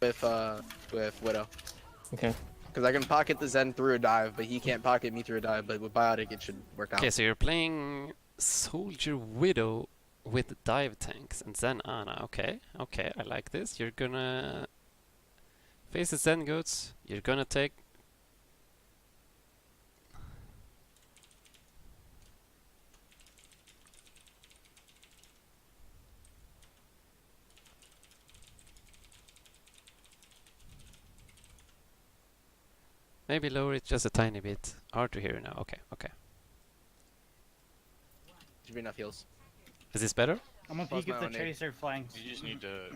with Widow. Okay. Because I can pocket the Zen through a dive, but he can't pocket me through a dive. But with Biotic, it should work out. Okay, so you're playing Soldier Widow with dive tanks and Zen Ana. Okay, okay, I like this. You're gonna face the Zen goats. You're gonna take. Maybe lower it just a tiny bit. Hard to hear now. Okay, okay. Should be enough heals. Is this better? I'm gonna Plus peek if my the own tracer flanks. You just need to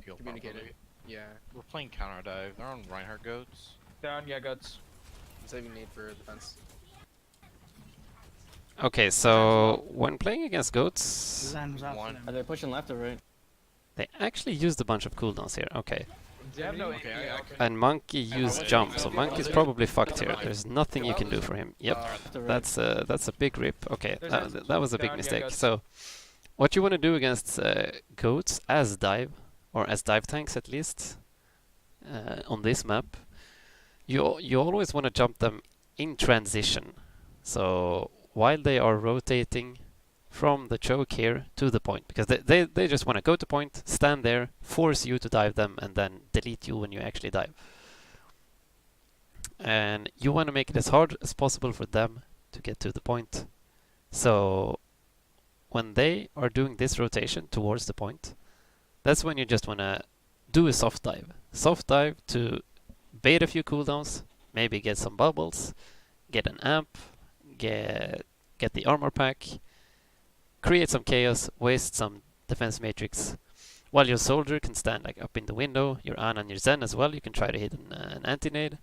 peel Communicate properly. it. Yeah. We're playing counter dive. They're on Reinhardt goats. Down, yeah, guts. I'm saving need for defense. Okay, so when playing against goats, Zen was out for One. them. Are they pushing left or right? they actually used a bunch of cooldowns here. Okay. They have no Okay, AP, I- okay. And Monkey used jump, so Monkey's probably fucked here. There's nothing you can do for him. Yep. Left or right? That's a big rip. Okay, that was a big Down, yeah, mistake. guts. So, what you want to do against goats as dive, or as dive tanks at least, on this map, you always want to jump them in transition. So while they are rotating from the choke here to the point, because they just want to go to point, stand there, force you to dive them, and then delete you when you actually dive. And you want to make it as hard as possible for them to get to the point. So when they are doing this rotation towards the point, that's when you just want to do a soft dive. Soft dive to bait a few cooldowns, maybe get some bubbles, get an amp, get the armor pack, create some chaos, waste some defense matrix. While your soldier can stand like up in the window, your Ana and your Zen as well, you can try to hit an anti-nade.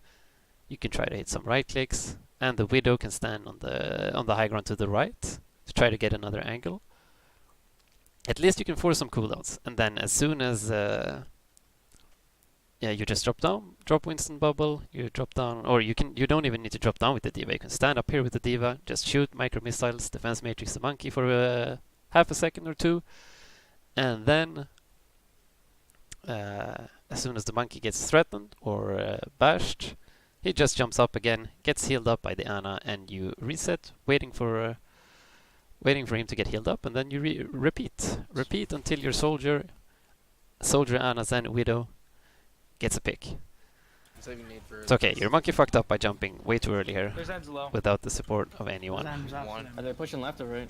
You can try to hit some right clicks, and the Widow can stand on the high ground to the right to try to get another angle. At least you can force some cooldowns, and then as soon as you just drop down, drop Winston bubble, you drop down, or you don't even need to drop down with the D.Va. You can stand up here with the D.Va, just shoot micro missiles, defense matrix the monkey for half a second or two, and then as soon as the monkey gets threatened or bashed, he just jumps up again, gets healed up by the Ana, and you reset, waiting for him to get healed up, and then you repeat until your soldier, Ana, Zen, Widow gets a pick. I'm saving need for It's okay, your monkey fucked up by jumping way too early here Their Zen's low. without the support of anyone. Zen was out for One. them. Are they pushing left or right?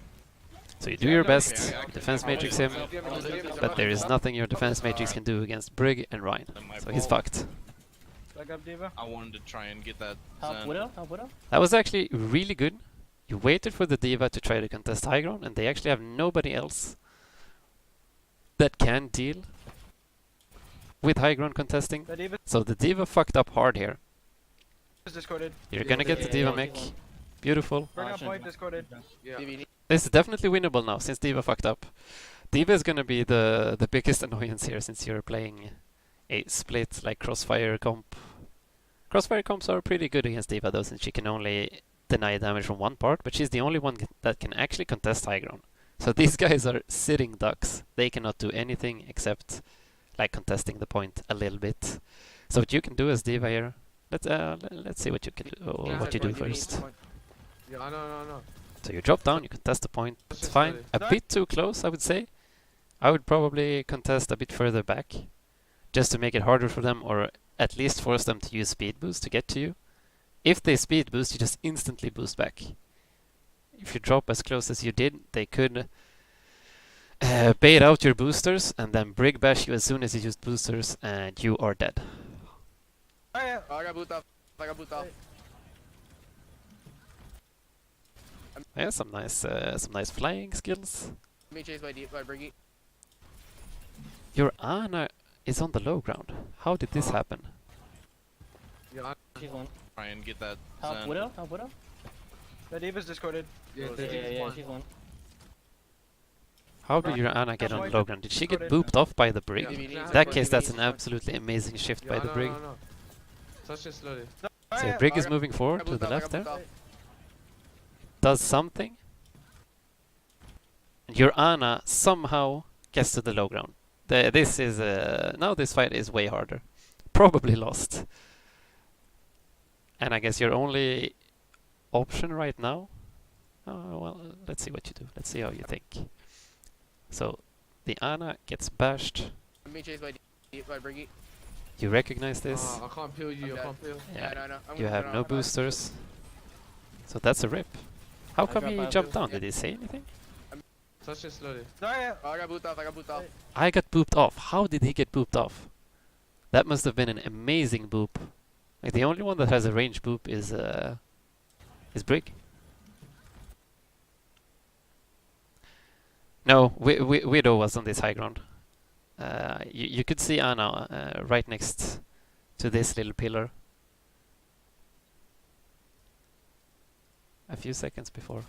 So you do your best, Okay, I defense can- matrix him, but there is nothing your defense matrix can do against Brig and Ryan. So he's fucked. Back up, D.Va. I wanted to try and get that Help Zen. Widow? Help Widow? That was actually really good. You waited for the D.Va to try to contest high ground, and they actually have nobody else that can deal with high ground contesting. The D.Va So the D.Va fucked up hard here. is discorded. You're gonna get the D.Va mech. Beautiful. Bring up shit. point, discorded. Yeah. This is definitely winnable now since D.Va fucked up. D.Va is gonna be the biggest annoyance here since you're playing a split like Crossfire comp. Crossfire comps are pretty good against D.Va though, since she can only deny damage from one part, but she's the only one that can actually contest high ground. So these guys are sitting ducks. They cannot do anything except like contesting the point a little bit. So what you can do as D.Va here, let's see what you can do, or what you do first. Yeah, no. So you drop down, you contest the point, it's fine. A bit too close, I would say. I would probably contest a bit further back, just to make it harder for them, or at least force them to use speed boost to get to you. If they speed boost, you just instantly boost back. If you drop as close as you did, they could bait out your boosters and then Brig bash you as soon as you use boosters, and you are dead. Oh, yeah. Oh, I got boot off. Yeah, some nice flying skills. Me chased by Briggy. Your Ana is on the low ground. How did this happen? Yeah, She's one. Try and get that Help Zen. Widow? Help Widow? The D.Va's discorded. yeah, Yeah, she's one. How did your Ana get on the low ground? Did she get booped off by the Brig? Yeah. In that case, that's an absolutely amazing shift by the Brig. No. Touch it slowly. Oh, So yeah. Brig I is got- moving I forward got to boot the off, I left got boot there. off. Does something. Your Ana somehow gets to the low ground. This is now this fight is way harder. Probably lost. And I guess your only option right now. Oh well, let's see what you do. Let's see how you think. So the Ana gets bashed. I'm being chased by by Briggy. You recognize this? I can't peel you. I'm I dead. can't peel. Yeah. No. I'm You gonna have go no off. boosters. So that's a rip. How I come drop he out jumped too. down? Did he say anything? Touch it slowly. Sorry. Oh, I got booped off. I got booped off. I got booped off. How did he get booped off? That must have been an amazing boop. Like the only one that has a range boop is Brig. No, Widow was on this high ground. You could see Ana right next to this little pillar. A few seconds before.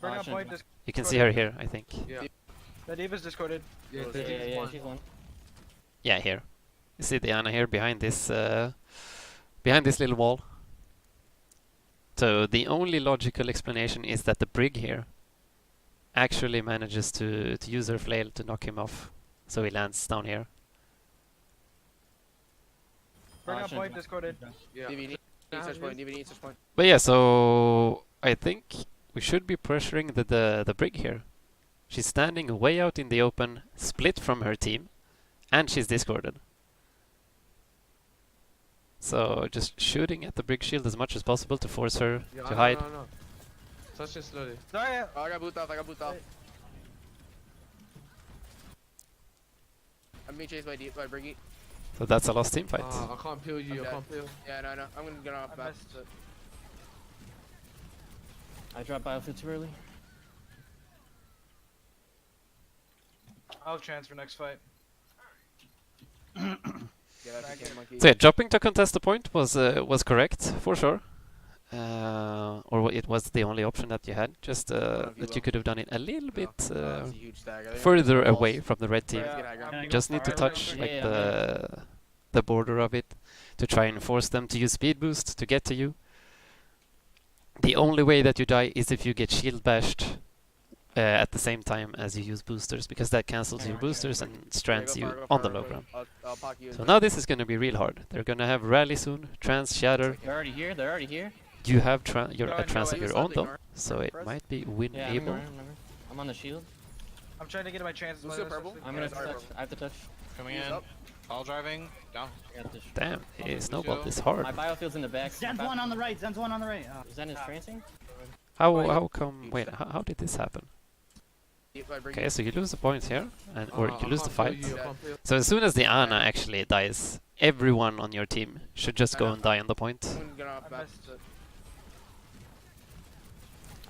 Bring up Watching. point. You can see her here, I think. Yeah. The D.Va's discorded. Yeah, Yeah, they just Yeah, won. she's one. Yeah, here. You see the Ana here behind this little wall. So the only logical explanation is that the Brig here actually manages to use her flail to knock him off. So he lands down here. Bring up Watching. point. Discorded. Yeah. DV needs search point. DV needs search point. But yeah, so I think we should be pressuring the Brig here. She's standing way out in the open, split from her team, and she's discorded. So just shooting at the Brig shield as much as possible to force her Yeah, to hide. No. Touch it slowly. Sorry. Oh, I got booped off. I got booped off. I'm being chased by by Briggy. So that's a lost team fight. I can't peel you. I'm I dead. can't peel. Yeah, no. I'm gonna get off I back. missed. I dropped battlefield too early. I'll transfer next fight. Yeah, that's a monkey. So yeah, dropping to contest the point was correct for sure. Or it was the only option that you had. Just that you could have done it a little bit That's a huge stag. I think further I'm away from the red team. Yeah. Yeah, Get I'm high Just need to Alright, touch right, like yeah, the border of it to try and force them to use speed boost to get to you. The only way that you die is if you get shield bashed at the same time as you use boosters, because that cancels your boosters and strands you on the low ground. I'll pock you. So now this is going to be real hard. They're going to have rally soon, trans, shatter. They're already here. They're already here. You have you're Go a ahead, trans go of ahead. your own though, Ignore. so it Press. might be Yeah, I'm win-able. ignoring, remember. I'm on the shield. I'm trying to get my chances. Who's by your this, purple? actually. I'm gonna Yeah, sorry, touch. I have to touch. Coming He's in. up. All driving. Down. I got this. Damn, he Lucio. snowballed this hard. My biofield's in the back. Zen's one on the right. Zen's one on the right. Zen is trancing. How come? Wait, how did this happen? By Briggy. Okay, so you lose the points here, and or I you lose the can't fight. peel you, I can't peel. So as soon as the Ana actually dies, everyone on your team should just go and die on the point. I'm gonna get off I back. missed.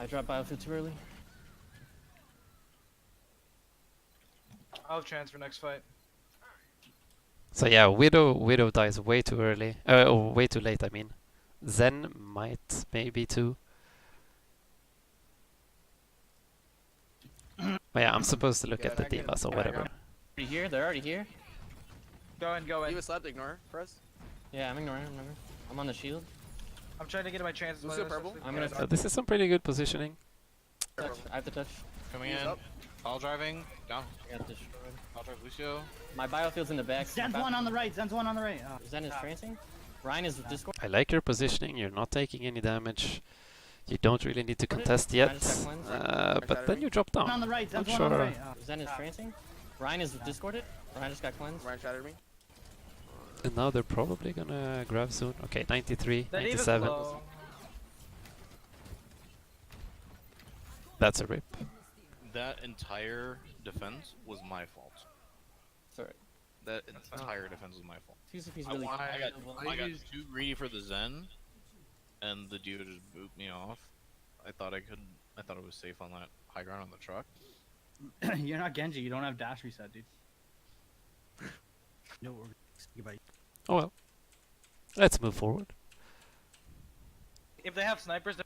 I dropped battlefield too early. I'll transfer next fight. So yeah, Widow dies way too early, or way too late. I mean, Zen might maybe too. But yeah, I'm supposed to look Yeah, at the that can- D.Va, so yeah, whatever. Already here. They're already here. Go in. He was slept. Ignore. Press. Yeah, I'm ignoring. Remember. I'm on the shield. I'm trying to get my chances. Who's by your this, purple? actually. I'm gonna So this is some pretty good positioning. touch. I have to touch. Coming He's in. up. All driving. Down. I got this. I'll drive Lucio. My biofield's in the back. Zen's one on the right. Zen's one on the right. Zen is trancing. Ryan is Discord. I like your positioning. You're not taking any damage. You don't really need to contest yet. But then you drop One on down. the right. Not Zen's one on the sure. right. Zen is trancing. Ryan is discorded. Ryan just got cleansed. Ryan shattered me. And now they're probably gonna grab soon. Okay, 93, That Eva's 97. low. That's a rip. That entire defense was my fault. Sorry. That entire defense was my fault. Excuse if he's I, really. I got too greedy for the Zen, and the dude just booped me off. I thought I it was safe on that high ground on the truck. You're not Genji. You don't have dash reset, dude. No, we're goodbye. Oh well. Let's move forward. If they have snipers,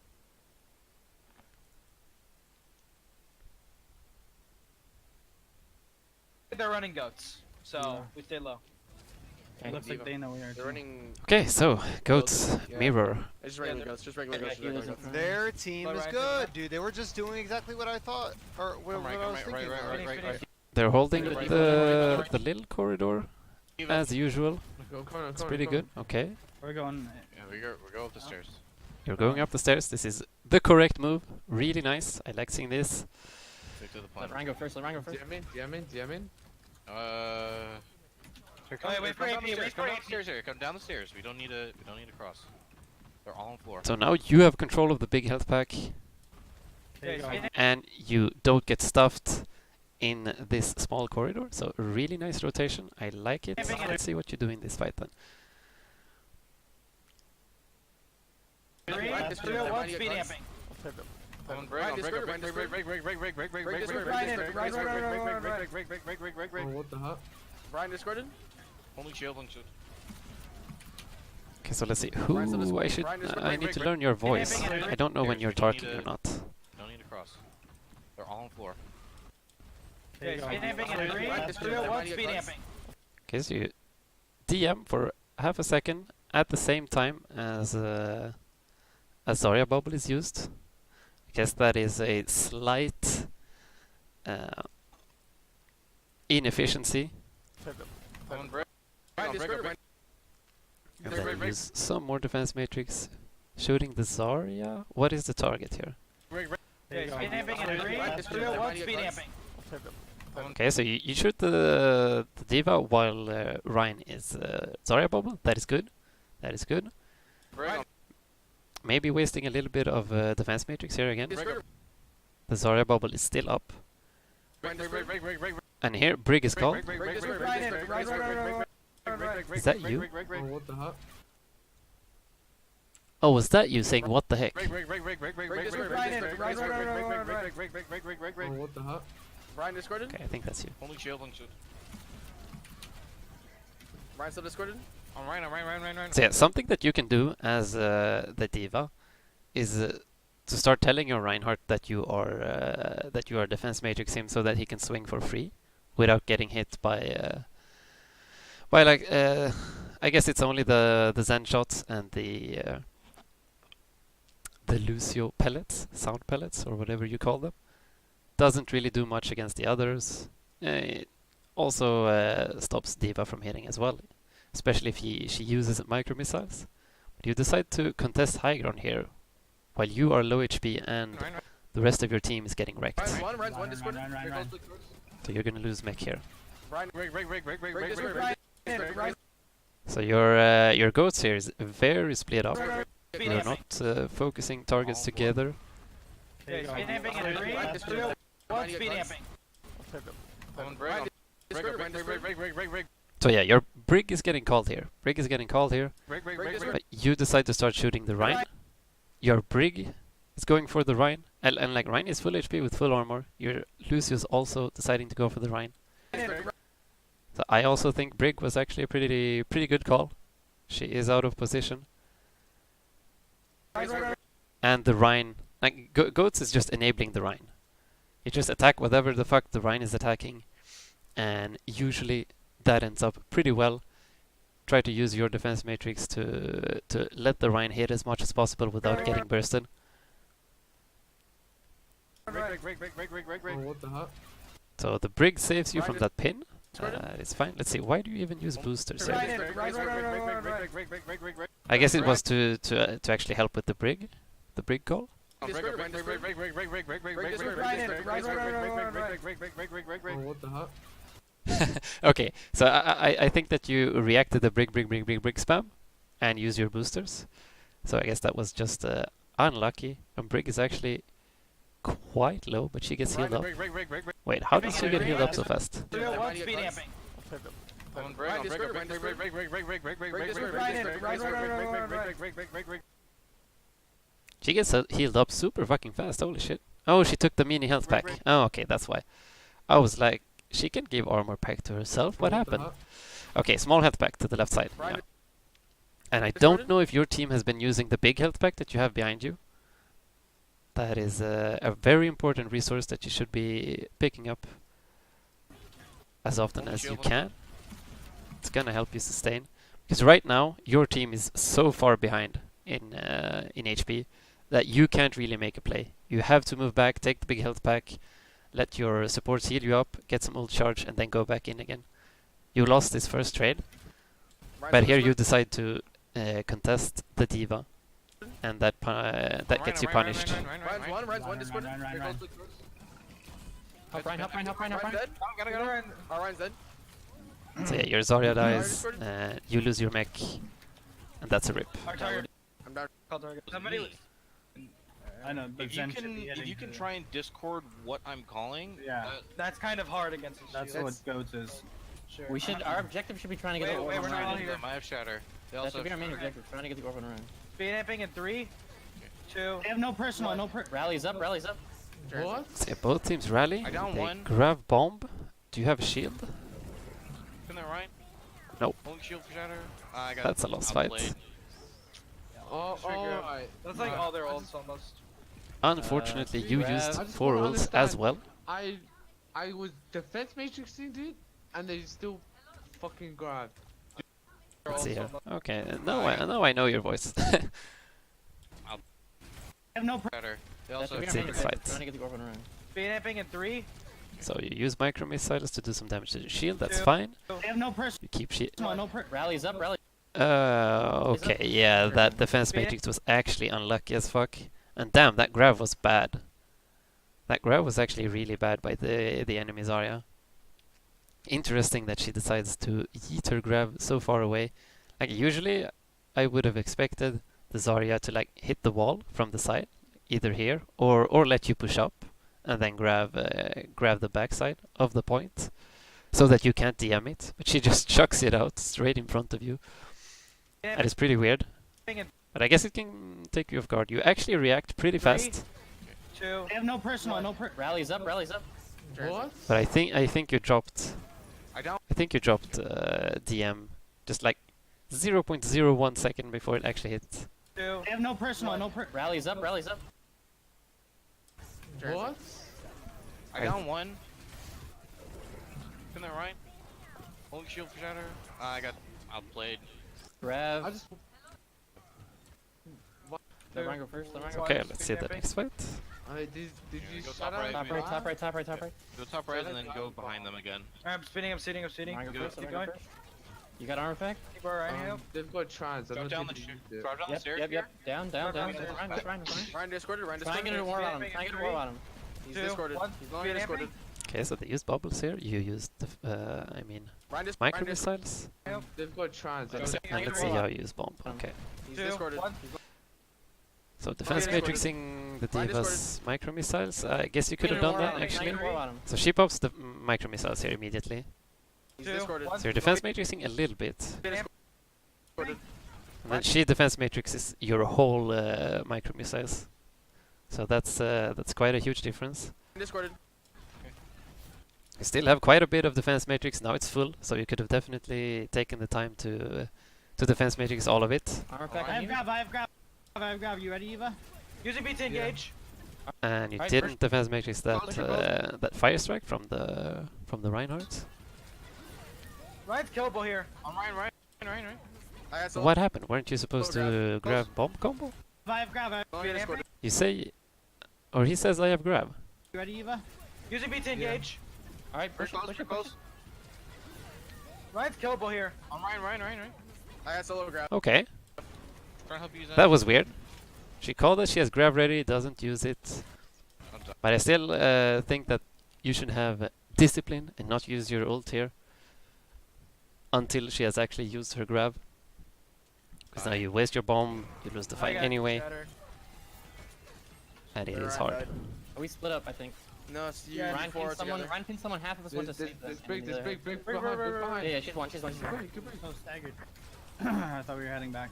they're running goats. So Yeah. we stay low. Okay. Looks like D.Va. they know we are. They're too. running. Okay, so goats, Yeah. mirror. It's just regular they're- goats. Just regular Yeah, goats. Just he regular was in goats. front. Their team But is right, good, right. dude. They were just doing exactly what I thought, or what, Come right, what I was come right, thinking. right, about. right, right, right. They're holding Right, the little corridor as usual. Go corner, It's pretty good. Okay. We're going. Yeah, we go up the stairs. You're going up the stairs. This is the correct move. Really nice. I like seeing this. Stick to the Let plan. Ryan go first. Let Ryan go first. DM in. Here, Oh, wait for come down AP, the stairs. wait Come for down AP. the stairs here. Come down the stairs. We don't need to cross. They're all on the floor. So now you have control of the big health pack, Okay, go. and you don't get stuffed in this small corridor. So really nice rotation. I like it. Let's see what you do in this fight then. Three, two, one, speed amping. On break, on break, break, break, break, break, break, break, break, break, break, break, break, Right in, break, right, break, right, break, right, break, right, break, break, break, break, break, break, Oh, break. what the heck? Brian discorded. Only shield, only shield. Okay, so let's see. Brian's on the Who squad. I should? Brian is I break, need to break, learn your voice. break. I don't know when you're You don't need talking or to- not. Don't need to cross. They're all on the floor. Okay, speed amping in three, Right, two, one, speed amping. Okay, so you DM for half a second at the same time as Zarya bubble is used. I guess that is a slight inefficiency, On break. Brian On break, discorded. break. and Break, then break, use some more defense matrix. Shooting the Zarya. What is the target here? Break, break. Okay, speed amping in three, two, one, speed amping. Okay, so you shoot the D.Va while Ryan is Zarya bubble. That is good. That is good. Break. Maybe wasting a little bit of defense matrix here again. Discorded. The Zarya bubble is still up. Break, break, break, break, break, break, break. And here, Brig is called. Break, break, break, Break, break, Right break, in, break, right, break, right, break, right, break, break, break, Is that break, you? break, break, Oh, break, what the heck? Oh, was that you saying what the heck? break, break, break, break, break, break, break, break, Right in, break, right, break, right, break, right, break, right, break, break, break, break, break, break, Oh, break. what the heck? Brian discorded. Okay, I think that's you. Only shield, only shield. Brian still discorded. On Ryan, on Ryan, Ryan, Ryan, Ryan. So yeah, something that you can do as the D.Va is to start telling your Reinhardt that you are defense matrix him so that he can swing for free without getting hit by like I guess it's only the Zen shots and the Lucio pellets, sound pellets or whatever you call them. Doesn't really do much against the others. It also stops D.Va from hitting as well, especially if she uses micro missiles. But you decide to contest high ground here, while you are low HP and Ryan, the rest of your team is getting wrecked. Ryan's one discorded. Ryan, Here Ryan, goes So you're gonna lose mech here. Brian. break, break, break, break, break, Break, break, break, break, break. Right in, right, So your goats here is very split up. speed You're amping. not focusing targets together. Okay, speed amping in three, two, one, speed amping. On break, on break, break, break, break, break, break, break, break, So yeah, your Brig is getting called here. Brig is getting called here. break, break, Break break, this break. But you decide to start shooting the Rhine. Your Brig is going for the Rhine. And like Rhine is full HP with full armor. Your Lucius also deciding to go for the Rhine. So I also think Brig was actually a pretty good call. She is out of position. And the Rhine, like Goats is just enabling the Rhine. You just attack whatever the fuck the Rhine is attacking, and usually that ends up pretty well. Try to use your defense matrix to let the Rhine hit as much as possible without getting bursted. Break, break, break, break, break, break, break. Oh, what the heck? So the Brig saves you Rhine from is- that pin. It's fine. Let's see. Why do you even use boosters here? Right in, Break, right, break, right, break, right, break, right, break, right. break, break, break, break, break. I guess it was to actually help with the Brig call. On break, break, break, break, break, break, break, break, break, break, break, break, Right in, break, right, break, right, break, right, break, right, break, break, break, break, break, break, break. Oh, what the heck? Okay, so I think that you reacted the Brig spam and use your boosters. So I guess that was just unlucky. And Brig is actually quite low, but she gets healed up. Break, break, break, break, break. Wait, how does she get healed up so fast? Two, one, speed amping. On break, on break, break, break, break, break, break, break, break, break, break, break, break, Right in, break, right, break, right, break, right, break, right, break, right. break, break, break, break, break. She gets healed up super fucking fast. Holy shit! Oh, she took the mini health pack. Oh, okay, that's why. I was like, she can give armor pack to herself. What the happened? heck? Okay, small health pack to the left side. Ryan Yeah. is- And I Discorded? don't know if your team has been using the big health pack that you have behind you. That is a very important resource that you should be picking up as often as you can. It's gonna help you sustain. Because right now, your team is so far behind in HP that you can't really make a play. You have to move back, take the big health pack, let your supports heal you up, get some ult charge, and then go back in again. You lost this first trade, but here you decide to contest the D.Va, and that gets you punished. Ryan's one, discord. Help Ryan, help Ryan, help Ryan, help Ryan. Dead. Ryan's dead. So yeah, your Zarya dies, you lose your mech, and that's a rip. Our target. I'm down. Somebody was. I know, but If you Zen should can, be if getting you can to- try and Discord what I'm calling, Yeah. That's kind of hard against the That's shield. what goats is. Sure. We should. Our objective should be trying to get the Wait, orb we're on not all Ryan. here. I have Shatter. They That also should be our main have objective. Trying to get the orb on Ryan. Speed amping in 3, 2. They have no personal, no Rallies up, rallies up. What? So yeah, both teams rally, I down they one. grab bomb. Do you have a shield? Can they Ryan? Nope. Only shield for Shatter. I got That's a lost fight. outplayed. Oh, Sure, grab. alright. That's like all their ults almost. Unfortunately, you grab. used I just 4 wanna ults as understand. well. I was defense matrixing, dude, and they still fucking grabbed. Let's see here. Okay, now I know your voice. They have no Shatter. They That also should be have our main Six objective. fights. Trying to get the orb on Ryan. Speed amping in 3, So you use micro missiles to do some damage to the shield. That's Two. fine. They have no personal, You keep shield. no Rallies up, rallies. Okay, yeah, that defense matrix was actually unlucky as fuck. And damn, that grab was bad. That grab was actually really bad by the enemy Zarya. Interesting that she decides to yeet her grab so far away. Like usually, I would have expected the Zarya to like hit the wall from the side, either here or let you push up and then grab the backside of the point, so that you can't DM it. But she just chucks it out straight in front of you. That is pretty weird. But I guess it can take you off guard. You actually react pretty fast. 2. they have no personal, no Rallies up, rallies up. What? But I think you dropped. I down. I think you dropped DM just like 0.01 second before it actually hit. 2. They have no personal, no Rallies up, rallies up. What? I down one. Can they Ryan? Only shield for Shatter. I got outplayed. Grab. I just. Let Ryan go first. Let Ryan go. Okay, let's see the next fight. Did Yeah, you go shut top right, up? Top right, top right, top right, top right. Go top right and then go behind them again. I'm spinning, I'm seating, I'm seating. Ryan go Go- first. keep Let Ryan going. go first. You got armor pack? Keep our right hand. They've got trans. I Drop don't down the think you stairs. used it. Drop down the Yep, stairs. yep, yep. Down, down, down. Ryan, That's Ryan, that's Ryan, that's Ryan. Ryan discorded. Try and get a Discord. war on him. Speed Try and get a amping war in on him. He's 2, discorded. 1. He's long Speed discorded. Okay, so they used bubbles here. You used I mean micro missiles. They've got trans. I And don't Try and let's get see a war how on you use bomb. Okay. He's 2, discorded. 1. So defense Okay, matrixing the Ryan D.Va's micro missiles. I guess you could have Get a done war that on him. Try and actually. get a war on him. So she pops the micro missiles here immediately. He's 2, discorded. 1. So you're defense matrixing a little bit. Speed amping. And then she defense matrixes your whole micro missiles. So that's quite a huge difference. Discorded. You still have quite a bit of defense matrix. Now it's full, so you could have definitely taken the time to defense matrix all of it. Armor pack I on have you. grab, I have grab, I have grab. You ready, Eva? Using B to engage. And you Alright, didn't defense matrix that Close, close. that fire strike from the Reinhardt. Ryan's killable here. I'm Ryan. I got What happened? Weren't you supposed grab. to grab bomb combo? I have grab. Long Speed discorded. amping. You say, or he says I have grab. You ready, Eva? Using B to engage. Alright, push it, push it, push it. Ryan's killable here. I'm Ryan. I got solo grab. Okay, Trying to help you use that was weird. She called that she has grab ready, doesn't use it. I'm done. But I still think that you should have discipline and not use your ult here until she has actually used her grab. Because now you waste your bomb, you lose the I fight got anyway, shattered. and it Where is Ryan hard. died. Are we split up, I think? No, it's you Yeah, Ryan four pins someone. together. Ryan pins someone. Half of us want to save This the big, enemy this there. big Right, behind, right, big right, behind. Yeah, yeah, she's one. She's one. She's one. Good break. So staggered. I thought we were heading back.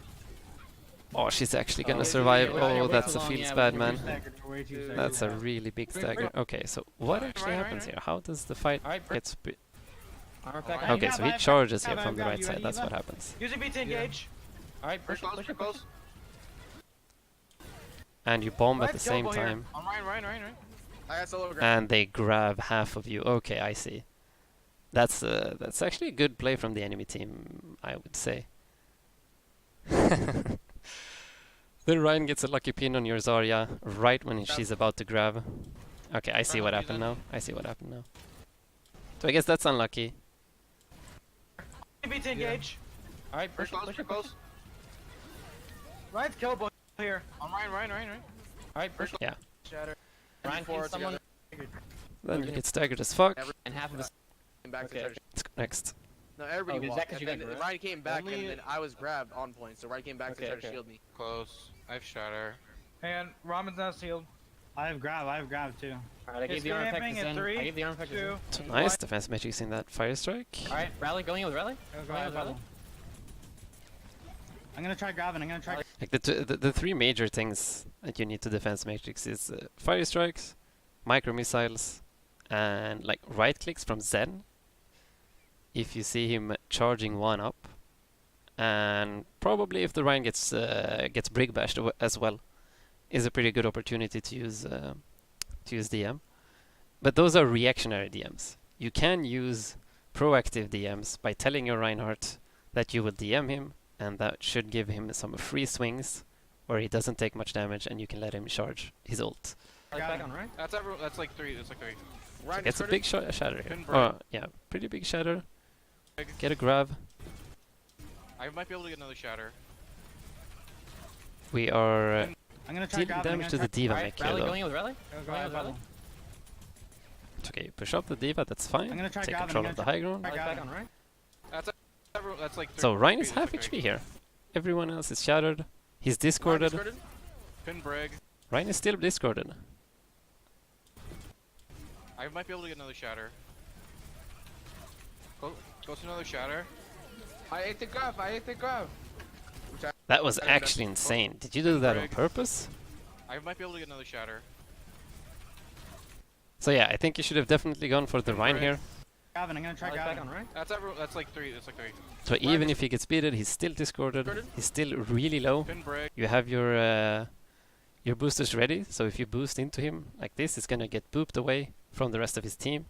Oh, she's actually Oh, gonna yeah, survive. yeah, yeah, Oh, way that's too a long, feels yeah, bad, we- man. We're staggered. We're way too staggered. That's a really big stagger. Okay, so what actually happens here? How does the fight Alright, get split? armor pack Alright. on Okay, you. so grab, he I charges grab, here I from the grab, right you side. ready, That's Eva? what happens. Using B to engage. Alright, push it, push it, push it. And you bomb at the Ryan's same killable here. time, I'm Ryan. I got solo grab. and they grab half of you. Okay, I see. That's actually a good play from the enemy team, I would say. Then Ryan gets a lucky pin on your Zarya right when she's about to grab. Okay, I see what Ryan, happened then. now. I see what happened now. So I guess that's unlucky. Beat to engage. All right, We're push, close, push, we're push. close. Ryan's killable here. On Ryan. All right, push. Yeah. Shatter. Ryan, Four kill someone. Then you get staggered as fuck. And half of us. Came back Okay. to try to Let's go next. No, everybody Oh, is that walked. 'cause you And got then grabbed? Ryan came back, Only- and then I was grabbed on point, so Ryan came back Okay, to try okay. to shield me. Close. I have shatter. And Ramen's not sealed. I have grab too. All right, I gave It's the arm effect camping to in Zen. 3, I gave the arm effect to 2. Zen. So nice defense magics in that fire strike. All right, rally. Going in with rally. Going with rally. I'm gonna try grabbing. I'm gonna try. Like the three major things that you need to defense matrix is fire strikes, micro missiles, and like right clicks from Zen. If you see him charging one up, and probably if the Rhine gets brig bashed as well, is a pretty good opportunity to use DM. But those are reactionary DMs. You can use proactive DMs by telling your Reinhardt that you will DM him, and that should give him some free swings where he doesn't take much damage, and you can let him charge his ult. Back on right. That's like 3. That's like 3. Ryan It's a discarded? big shatter here. Pin break. Oh, yeah, pretty big shatter. Get a grab. I might be able to get another shatter. We are I'm gonna try dealing grabbing. damage to the D.Va All right, mech here rally. though. Going in with rally. Go Going with rally. It's okay, push up the D.Va, that's fine. I'm gonna try Take grabbing, control I'm of the gonna high ground. try- Back on right. That's like 3. So Ryan is 3, half that's like HP here. Everyone else is shattered. He's discorded. Ryan discarded? Pin brig. Ryan is still discorded. I might be able to get another shatter. Goes to another shatter. I ate the grab. I ate the grab. That was Okay, that's- actually insane. Did you do that on Break. purpose? I might be able to get another shatter. So yeah, I think you should have definitely gone for the Pin Rhine break. here. Grabbing. I'm gonna try Back grabbing. on right. That's like 3. That's like 3. So even if he gets beaten, he's still discorded. Discorded? He's still really low. Pin brig. You have your boosters ready, so if you boost into him like this, it's gonna get booped away from the rest of his team.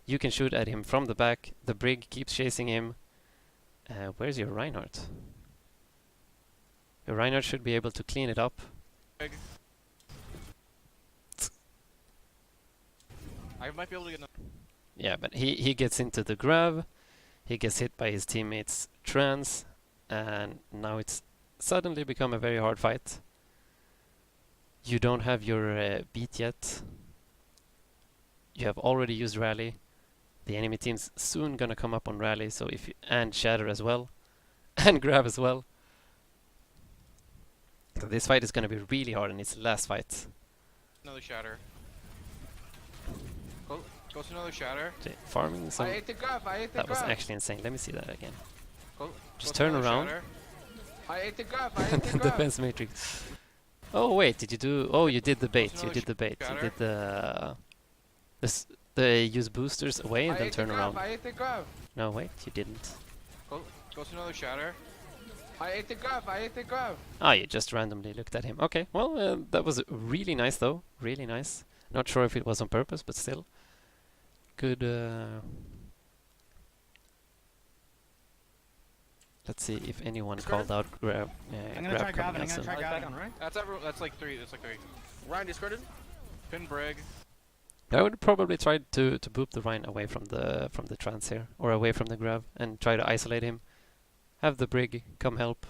You can shoot at him from the back. The brig keeps chasing him. Where's your Reinhardt? Your Reinhardt should be able to clean it up. I might be able to get another. Yeah, but he gets into the grab. He gets hit by his teammates trans, and now it's suddenly become a very hard fight. You don't have your beat yet. You have already used rally. The enemy team's soon gonna come up on rally, so if you, and shatter as well, and grab as well. So this fight is gonna be really hard, and it's the last fight. Another shatter. Goes to another shatter. Farming some. I ate the grab. I ate the That was grab. actually insane. Let me see that again. Goes Just to turn another around. shatter. I ate the grab. I ate And the then grab. defense matrix. Oh wait, did you do? Oh, you did the bait. You another did the bait. You shatter. did the use boosters away and I then ate the turn grab. around. I ate the grab. No, wait, you didn't. Goes to another shatter. I ate the grab. I ate the grab. Ah, you just randomly looked at him. Okay, well, that was really nice though. Really nice. Not sure if it was on purpose, but still. Good. Let's see if anyone called out grab. I'm gonna try grab grabbing. coming I'm gonna out soon. try Back grabbing. on right. That's like 3. That's like 3. Ryan discarded? Pin brig. I would probably try to boop the Rhine away from the trans here, or away from the grab, and try to isolate him. Have the brig come help.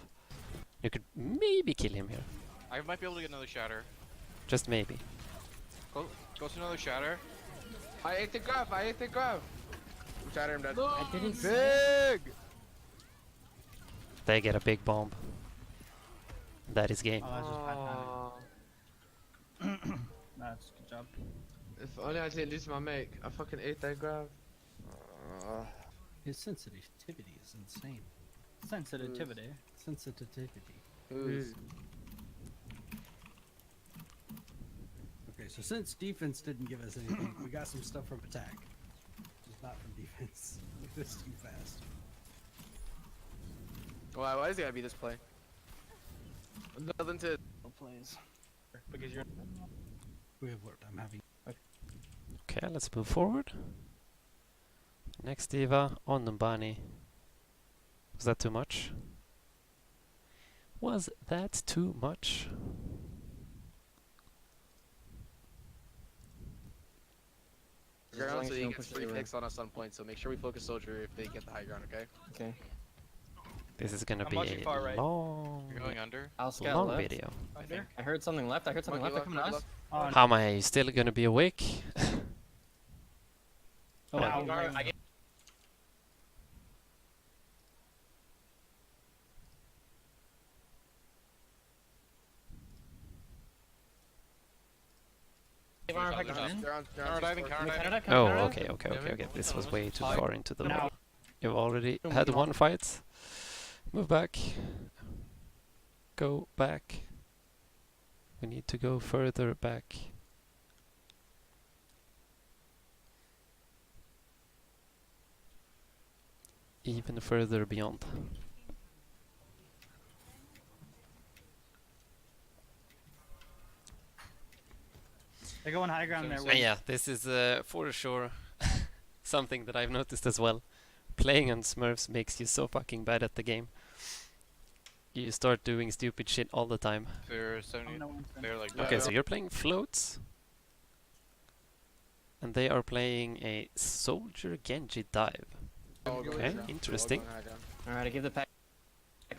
You could maybe kill him here, I might be able to get another shatter. just maybe. Goes to another shatter. I ate the grab. I ate the grab. Shatter him dead. I didn't. Big! They get a big bomb. That is game. Oh, that's just bad timing. Aw. That's good job. If only I didn't lose my make. I fucking ate that grab. His sensitivity is insane. Sensitivity. Sensitivity. Who's? Okay, so since defense didn't give us anything, we got some stuff from attack. Just not from defense. This is too fast. Why is it gotta be this play? Nothing to. Plays. Because you're. We have worked. I'm having. Okay, let's move forward. Next D.Va on Numbani. Was that too much? Was that too much? ground long so as he you don't gets push free it picks on us on points. So make sure we focus soldier if they get the high ground, okay? Okay. This is gonna I'm be watching far a right. long, You're going under. I'll scout long left. video. I think. I heard something left. I heard something Monkey left. They're left, coming to monkey us. left. Oh, How am I still gonna be awake? Oh, Now, I get They're They're on, Counter they're diving, on counter diving. Canada, Oh, Canada. okay, okay, okay, okay. This was way too Fine. far into the Now. wall. You've already Don't had move one on. fight. Move back. Go back. We need to go further back. Even further beyond. They're going high ground there. And yeah, this is for sure something that I've noticed as well. Playing on Smurfs makes you so fucking bad at the game. You start doing stupid shit all the time. They're 70. They're like Okay, so you're playing floats. And they are playing a Soldier Genji dive. All going Okay, high ground. interesting. All going high ground. Alright, I give the pack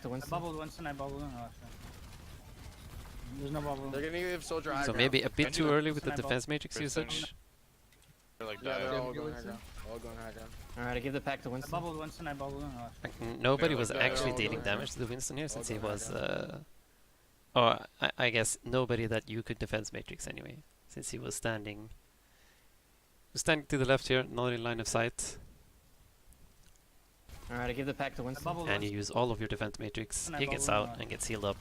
to I Winston. bubbled Winston, I bubbled in. Oh, shit. There's no bubble. They're gonna give soldier high So ground. maybe a bit Genji too left. early with the Snap defense matrix There's usage. They're like Yeah, they're dive. all going high ground. All going high ground. Alright, I give the pack to I Winston. bubbled Winston, I bubbled in. Oh, shit. Like, nobody Yeah, was like, actually all dealing going damage to the Winston here since he going high was ground. or I guess nobody that you could defense matrix anyway, since he was standing to the left here, not in line of sight, Alright, I give the pack to I Winston. bubbled and you Winston. use all of your defense matrix. And I He gets bubble out in. and gets healed up,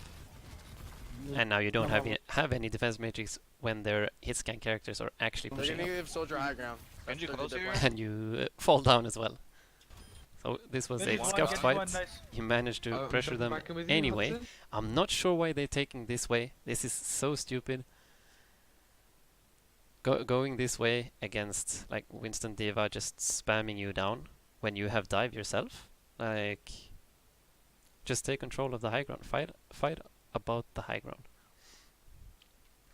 There's and now you don't no have bubble. have any defense matrix when their hit scan characters are actually They're pushing gonna up, give soldier high ground. That's Genji the close good here? point. and you fall down as well. So this was a Genji's one, scuffed Genji's fight. one, nice. He managed to pressure jumping them back in with you, anyway. Hudson. I'm not sure why they're taking this way. This is so stupid. Going this way against like Winston D.Va just spamming you down when you have dive yourself. Like, just take control of the high ground. Fight about the high ground.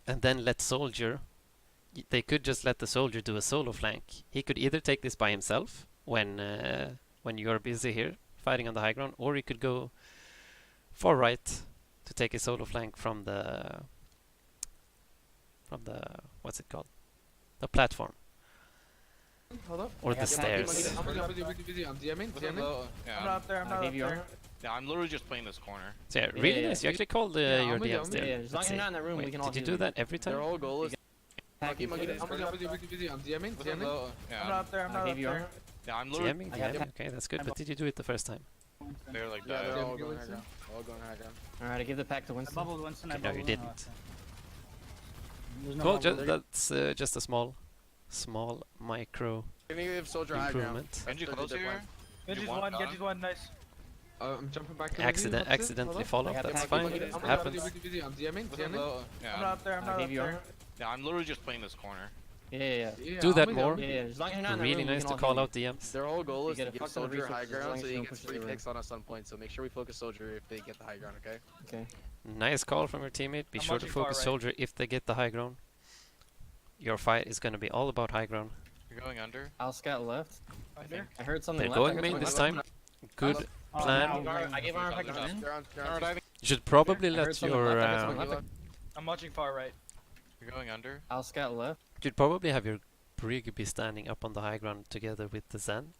And then let soldier. They could just let the soldier do a solo flank. He could either take this by himself when you're busy here fighting on the high ground, or he could go far right to take a solo flank from the what's it called? The platform Hold up. or I the got stairs. I'm DMing. Yeah, I'm not there, I'm I not gave up you there. armor. yeah, I'm literally just playing this corner. So yeah, Yeah, really yeah, nice. You yeah. actually called Yeah, your I'm with you, DMs I'm there. with Yeah, as long Let's as you're see. not in that room, we Wait, can all did you heal do you. that every Their time? whole goal is Pack you. monkey, I'm DMing. Yeah, I'm not up there, I'm I not up gave you there. armor. yeah, I'm literally. DMing? I got DMing? it. Okay, that's good. But did you do it the first time? They're like yeah, they're dive. all going high ground. All going high ground. Alright, I give the pack to I Winston. bubbled Winston, I Okay, no, bubbled you in. Oh, didn't. shit. There's no Well, bubble. that's just a small micro They're gonna give soldier high ground. improvement. That's Genji the close good here? point. Genji's want one, that? Genji's one, nice. I'm jumping back in with you, Hudson. Accidentally Hold fall I off. got the That's pack. fine. Monkey, It monkey, happens. I'm DMing. I'm not Yeah, up there, I'm I not gave up you there. armor. yeah, I'm literally just playing this corner. Yeah, yeah, yeah. Yeah, Do I'm that with you, more. I'm with Yeah, you. yeah. As long as you're not in that Really room, we nice can to all call heal out DMs. Their whole goal You is to get a give fuck ton of soldier high resources as ground long so as he you don't gets push it free through. picks on us on points. So make sure we focus soldier if they get the high ground, okay? Okay. Nice call from your teammate. Be I'm sure to watching far focus right. soldier if they get the high ground. Your fight is gonna be all about high ground. You're going under. I'll scout left. Under. I heard something They're left. going I heard main something this left. time. Good Oh, plan. now- I gave armor pack to They're Winston. They're on, they're Counter on. diving. You should probably I heard let something your left, I heard something Monkey left. left. I'm watching far right. You're going under. I'll scout left. you'd probably have your brig be standing up on the high ground together with the Zen.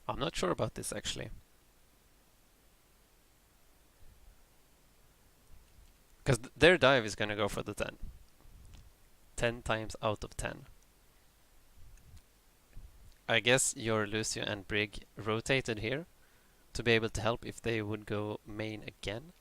I'm not sure about this actually. Because their dive is gonna go for the 10. 10 times out of 10. I guess your Lucio and Brig rotated here to be able to help if they would go main again.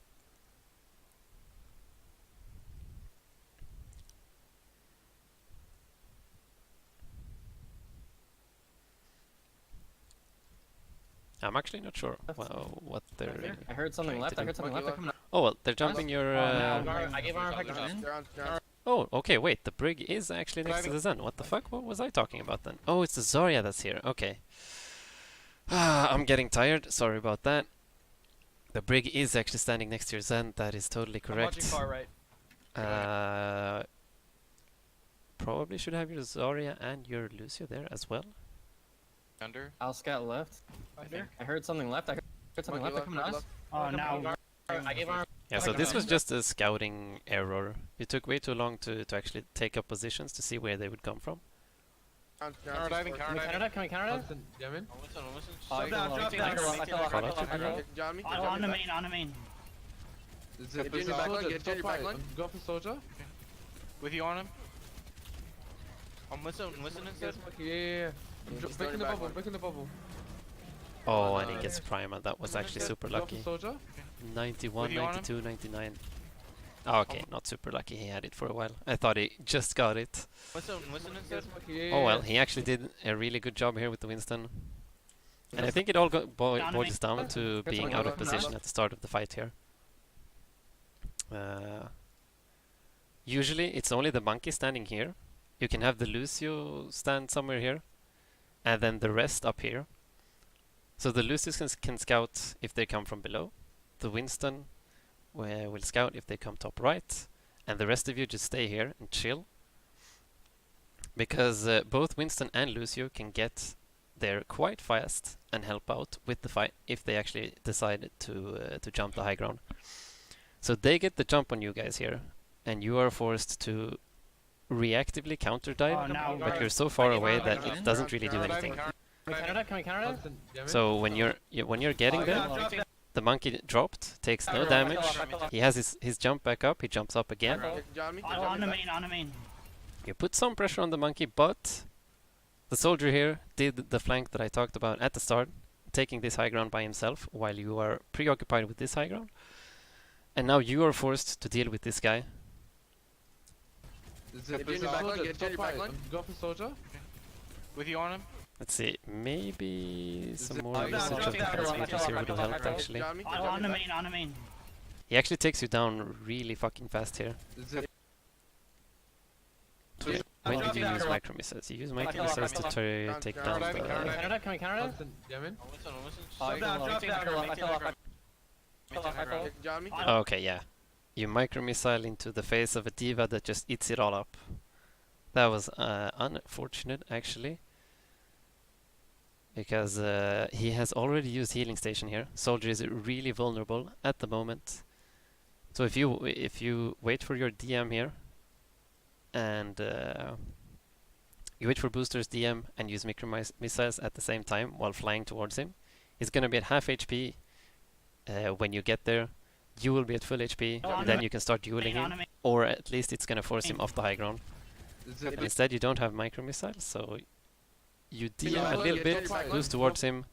I'm actually not sure what they're. I heard something Trying left. to I do. heard something left. They're coming up. Oh well, they're jumping your. now I gave armor pack to Winston. They're on, they're on. Oh, okay, wait. The brig is actually next to the Zen. What the fuck? What was I talking about then? Oh, it's the Zarya that's here. Okay. I'm getting tired. Sorry about that. The brig is actually standing next to your Zen. That is totally I'm watching correct. far right. probably should have your Zarya and your Lucio there as well. Under. I'll scout left. I heard something left. I heard something Monkey left. They're coming to us. Oh, now. I gave arm. Yeah, so this was just a scouting error. It took way too long to actually take up positions to see where they would come from. Counter diving, Can we counter dive? Can we counter dive? Listen, yeah, man. Listen, listen. Oh, I Drop fell down, off. drop I fell off. I fell off. Fall I out, fell off. I fell off. John me. On the main, on the main. Get Junior back line, get Junior back line. Go for soldier. With you on him. I'm listening instead. Yeah. he's Breaking throwing the it back bubble, one. breaking the bubble. Oh, and he gets Prima. That was actually Go- super go for lucky. soldier. 91, With you on him? 92, 99. Oh, okay, not super lucky. He had it for a while. I thought he just got it. Listen instead. Yeah. Oh well, he actually did a really good job here with the Winston. And I think it all boils down to being out of position at the start of the fight here. Usually it's only the monkey standing here. You can have the Lucio stand somewhere here, and then the rest up here. So the Lucius can scout if they come from below. The Winston will scout if they come top right, and the rest of you just stay here and chill. Because both Winston and Lucio can get there quite fast and help out with the fight if they actually decide to jump the high ground. So they get the jump on you guys here, and you are forced to reactively counter dive, Oh, now. but you're so far away that it doesn't really do anything. Can we counter dive? Can we counter dive? Listen, yeah, man. So when you're getting there, Drop down. the monkey dropped, takes no damage. He has his jump back up. He jumps up again. Get John me. Get On John the me back. main, on the main. You put some pressure on the monkey, but the soldier here did the flank that I talked about at the start, taking this high ground by himself while you are preoccupied with this high ground. And now you are forced to deal with this guy. Listen, Get Junior back line, get Junior back line. Go for soldier. With you on him. Let's see, maybe some it- more drop usage down, of drop defense down. features here would have helped Get actually. John me. Get On John the me back. main, on the main. He actually takes you down really fucking fast here. Listen, When did you use micro missiles? You use micro missiles to take down Can we the... counter dive? Can we counter dive? listen, yeah, man. Listen. Oh, I fell off. I fell off. I fell off. I fell off. I fell off. Get John me. Okay, yeah. You micro missile into the face of a D.Va that just eats it all up. That was unfortunate actually. Because he has already used healing station here. Soldier is really vulnerable at the moment. So if you wait for your DM here, and you wait for boosters DM and use micro missiles at the same time while flying towards him, he's gonna be at half HP when you get there. You will be at full HP, and then you can start dueling Main, on the him, main. or at least it's gonna force him off the high ground. Listen, And instead you don't have micro missiles, so you DM Yeah, a little get bit, Junior back boost line. towards him,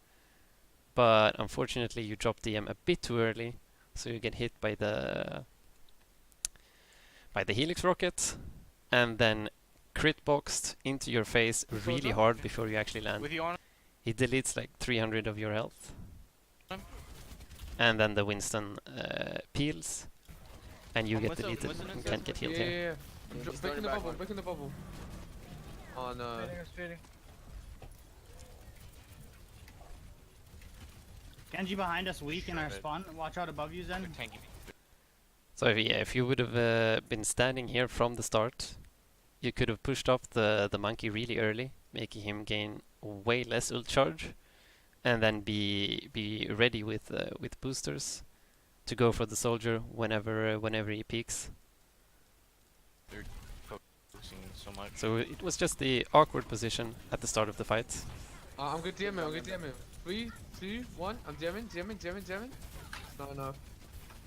but unfortunately you drop DM a bit too early, so you get hit by the helix rocket, and then crit boxed into your face really hard before you actually land. With you on him. He deletes like 300 of your health, and then the Winston peels, and you get deleted and can't get healed yeah, here. yeah, yeah. He's Breaking throwing the it back bubble, one. breaking the bubble. Oh no. Genji behind us, weak in our Shredded. spawn. Watch out above you, Zen. Tanky. So if you would have been standing here from the start, you could have pushed off the monkey really early, making him gain way less ult charge, and then be ready with boosters to go for the soldier whenever he peaks. Focusing so much. So it was just the awkward position at the start of the fight. I'm good DMing, I'm good DMing. 3, 2, 1, I'm jamming. Not enough.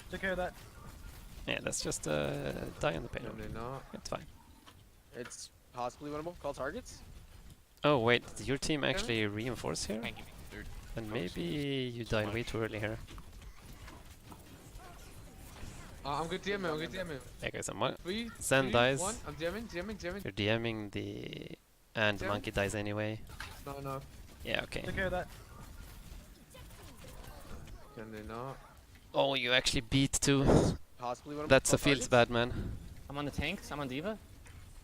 Took care of that. Yeah, let's just die on the payload. Definitely not. It's fine. It's possibly winnable. Call targets. Oh wait, did your team actually reinforce here? Tanky. They're Then maybe you died way too early here. I'm good DMing, I'm good DMing. Yeah, guys, I'm 3, Zen 2, dies. 1, I'm jamming. You're DMing and the Jam. monkey dies anyway. Not enough. Yeah, okay. Took care of that. Definitely not. Oh, you actually beat two. Possibly winnable. That's Call a feels targets. bad, man. I'm on the tanks. I'm on D.Va.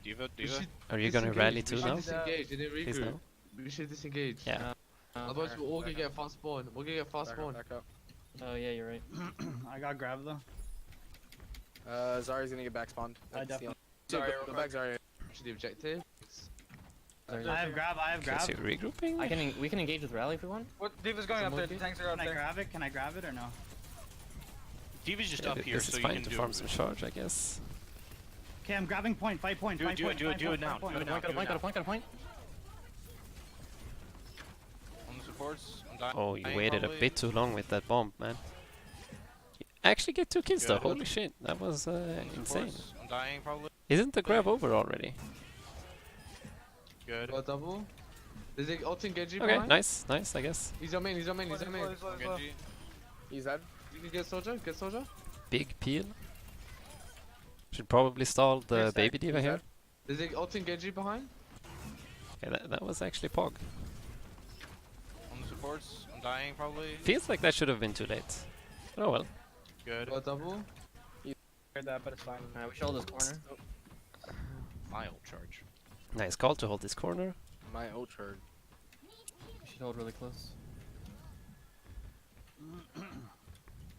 D.Va. We should Are you gonna disengage, rally we too should now? Disengage, and then Please regroup. no. We should disengage. Yeah. Otherwise we're all gonna get fast spawn. We're gonna get fast Back spawn. up, back up. Oh yeah, you're right. I got grabbed though. Zarya's gonna get back spawned. I That's the definitely- only- Zarya, Go back, Zarya. capture the objective. I have grab. Okay, so you're regrouping? We can engage with rally if we want. What? D.Va's going up there. The Monkey? tanks are up Can I there. grab it? Can I grab it or no? D.Va's just Yeah, up here, this so is you fine can to do farm it. some charge, I guess. Okay, I'm grabbing point. 5 point. Do it, 5 do it, point. do it, 5 do it point, now. 5 point. Do it now. Got a point, got a point, got a point. On the supports. I'm dying. Oh, you dying waited probably. a bit too long with that bomb, man. You actually get 2 kills though, Good. holy shit, that was On the insane. supports. I'm dying probably. Isn't the grab over already? Good. Got a double. There's a ulting Genji Okay, behind. nice, nice, I guess. He's on main, he's on main, he's on main. Genji. He's dead. You can get soldier, get soldier. Big peel. Should probably stall the Here's baby that, D.Va here's here. There's a ulting Genji behind. Okay, that was actually Pog. On the supports. I'm dying probably. Feels like that should have been too late. Oh well. Good. Got a double. Heard that, but it's fine. Alright, we should hold this corner. Mild charge. Nice call to hold this corner. My ultra. We should hold really close.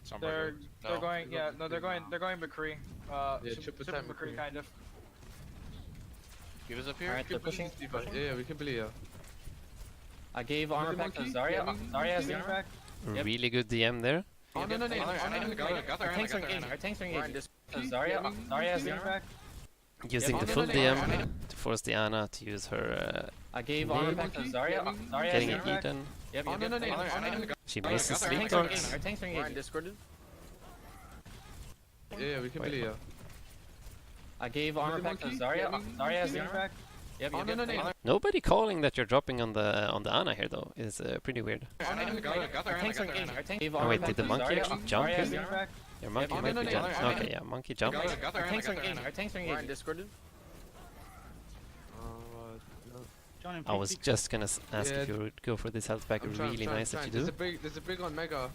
Somewhere. They're going. Yeah, no, they're going McCree. Yeah, Super triple time McCree McCree. kind of. Give us up here. Alright, they're pushing. Yeah, we can believe you. I gave armor the pack to monkey? Zarya. Yeah, we- Zarya has the Getting armor. back. Yep. Really good DM there. Oh, no, no, no, Got Our tanks are engaging. Our tanks are Ryan, engaging. just Zarya. Zarya has the Getting armor. back. Using Oh, the no, full no, no, DM no, no. to force Diana to use her I gave Maybe. armor pack to Zarya. Zarya has getting the it armor. eaten. Yep, Oh, yep, no, no, yep. no, She misses Our sleep tanks are engaging. darts. Our tanks are Ryan engaging. discorded. Yeah, we can Wait. believe you. I gave armor pack to monkey? Zarya. Zarya has the Getting armor. back. Yep, Oh, yep, no, yep. no, no. Nobody calling that you're dropping on the Ana here though is pretty weird. Our tanks are engaging. Our tanks. Oh wait, did the monkey actually jump Zarya has the here? armor. Your monkey Yeah, might no, be no, jumping. no, no, Okay, yeah, monkey jump. Our tanks are engaging. Our tanks are Ryan engaging. discorded. John and I was Pete. just gonna ask Yeah, if you would go for this health pack. I'm trying, Really nice that you There's do. a big on Mega.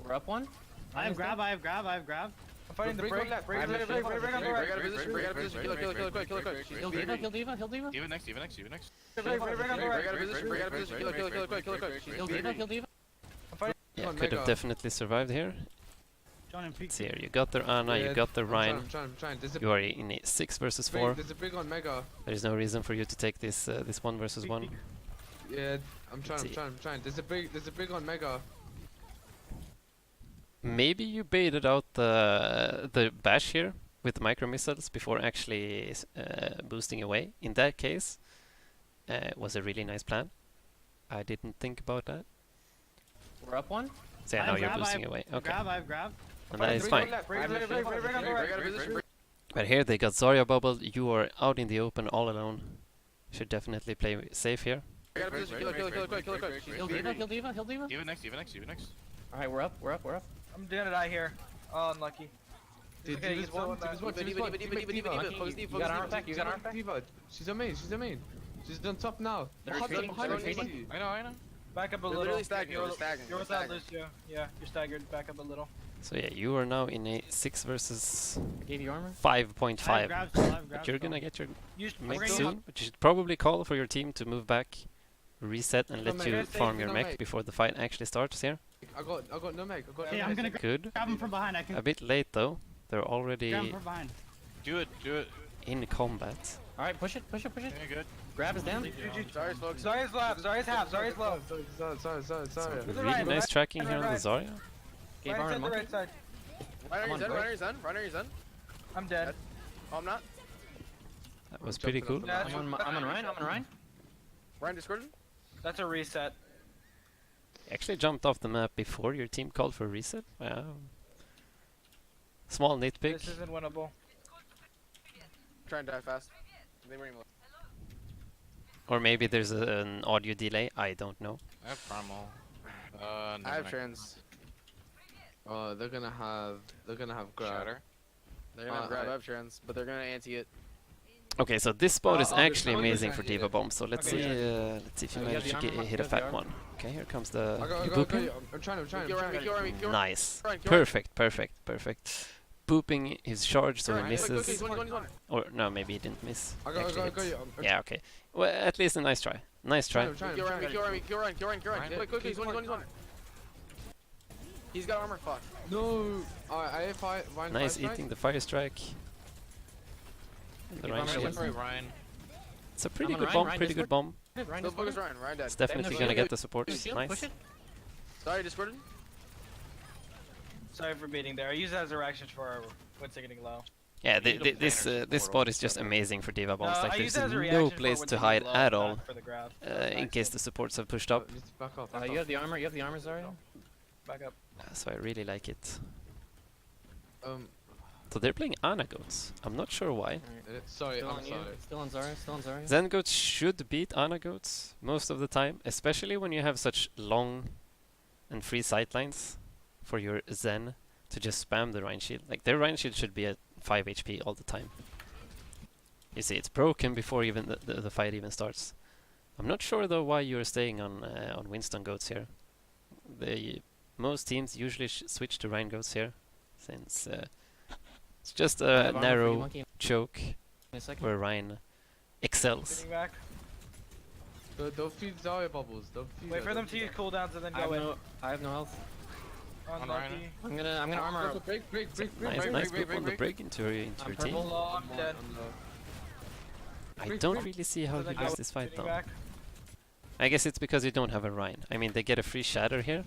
We're up one. I have grab. I have grab. I have grab. I'm fighting the Break break. on left, Break break on on left. left, Break on Break right. out of position. Break out of position. Kill it. Kill it. Kill it. Kill it. Kill it. Kill it. He'll D.Va. He'll D.Va. He'll D.Va. D.Va next. D.Va next. D.Va next. Break on the Break out right. of position. Break out of position. Kill it. Kill it. Kill it. Kill it. Kill it. Kill it. He'll D.Va. He'll D.Va. Yeah, on could have Mega. definitely survived here. John and Pete. Let's see here. You got the Ana, you Yeah, got the I'm Ryan. trying. There's a You are in a 6 versus 4. There's a big on Mega. There is no reason for you to take this 1 versus 1. Yeah, I'm see. trying. There's a big on Mega. Maybe you baited out the bash here with micro missiles before actually boosting away. In that case, it was a really nice plan. I didn't think about that. We're up one. So yeah, I now have you're grab, boosting away. Okay, Grab. I have grab. and that is fine. Break on the right. But here they got Zarya bubbled. You are out in the open all alone. Should definitely play safe here. Break out of position. Kill it. Kill it. Kill it. Kill it. Kill it. He'll D.Va. He'll D.Va. He'll D.Va. D.Va next. D.Va next. D.Va next. All right, we're up. We're up. We're up. I'm gonna die here. Oh, unlucky. Dude, Okay, Diva's he's still one. in that. Diva's one. D.Va, Diva's one. D.Va, D.Va, D.Va, Monkey, focus, you focus, got focus, armor pack. You got armor pack. Diva. She's on main. She's on main. She's done top now. They're Behind- retreating, behind they're us, retreating. see. I know. I know. Back up a They're little. literally staggering. They're staggering. You're They're without staggering. this, yeah. You're staggered. Back up a little. So yeah, you are now in a 6 versus I gave you armor. 5.5. I have grab. Still. I have grab. But you're still. gonna get your You mech we're soon. But you should probably call for your team to move back, reset, and let mech. you Yes, farm your no mech mech. before the fight actually starts here. I got no meg. I got Okay, no I'm meg. gonna Good. grab him from behind. I can A bit late though. They're already grab him from behind. Do it. Do it. in combat. All right, push it. Push it. Push it. Yeah, good. Grab is down. Sorry, folks. Zarya's left. Zarya's half. Zarya's low. Sorry. the Really right, nice right, tracking here on the right. Zarya. Gave Right armor side, to the monkey. right side. Runner, Come he's on, in. break. Runner, he's in. Runner, he's in. I'm dead. Oh, I'm not. That was pretty cool. Yeah, I'm on Ryan. I'm on Ryan. Ryan discorded. That's a reset. Actually jumped off the map before your team called for reset. Wow. Small nitpick. This isn't winnable. Try and die fast. They weren't even. Or maybe there's an audio delay. I don't know. I have primal. I have trans. They're gonna have grab. Shatter. They're gonna Uh, grab I- up trans, but they're gonna anti it. Okay, so this spot is I'll just actually go with amazing the for trans, D.Va bomb. So let's Okay, see. yeah. Let's see if you You got manage the to armor, hit you a got the fat armor. one. Okay, here comes the. I you got booping? you. I'm trying. Kill Ryan, kill Ryan, kill Ryan. Nice. Ryan, kill Ryan. Perfect. Booping his charge so he Ryan, quick, quick, misses. he's one. Or no, maybe he didn't miss. I Actually got hit. you. Yeah, okay. Well, at least a nice try. Nice try. Trying. Kill Ryan, kill Ryan, kill Ryan, kill Ryan, kill Ryan. Ryan? Quick, he's one. He's got armor. Fuck. No. Alright, I have five. Nice eating the fire strike. The Give Rhine armor to shield. Winston. Separate Ryan. It's a pretty on good Rhine, bomb, Rhine pretty good Discord. bomb. Ryan Still focus Discord. Ryan. Ryan dead. It's definitely no gonna shield. get the support. Shield, Nice. push it. Sorry, discorded. Sorry for beating there. I use that as a reaction for Winston getting low. Yeah, You need a this planner this support spot is just amazing for D.Va bombs. No, Like I use there's that as a no reaction for place to Winston hide getting low at back all for the grab. in case the supports have pushed up. Just back off. You have the armor. You have the armor, Zarya. Back up. So I really like it. Um, So they're playing Ana goats. I'm not sure why. sorry, Still I'm on you. sorry. Still on Zarya. Still on Zarya. Zen goats should beat Ana goats most of the time, especially when you have such long and free sightlines for your Zen to just spam the Rhine shield. Like their Rhine shield should be at 5 HP all the time. You see, it's broken before even the fight even starts. I'm not sure though why you're staying on Winston goats here. Most teams usually switch to Rhine goats here, since it's just I a have armor for you, narrow Monkey, in choke a second. where Rhine excels. Sitting back. Don't feed Zarya bubbles. Don't feed Wait her, for them don't to feed use her. cooldowns and then I have go in. no. I have no health. On Rhino. Unlucky. I'm gonna armor. Go, break. Nice, break, nice break, move on the break. break into your I'm team. purple. Oh, I'm dead. I break, don't break. really see how So you then lose go this fight sitting though. back. I guess it's because you don't have a Rhine. I mean, they get a free shatter here.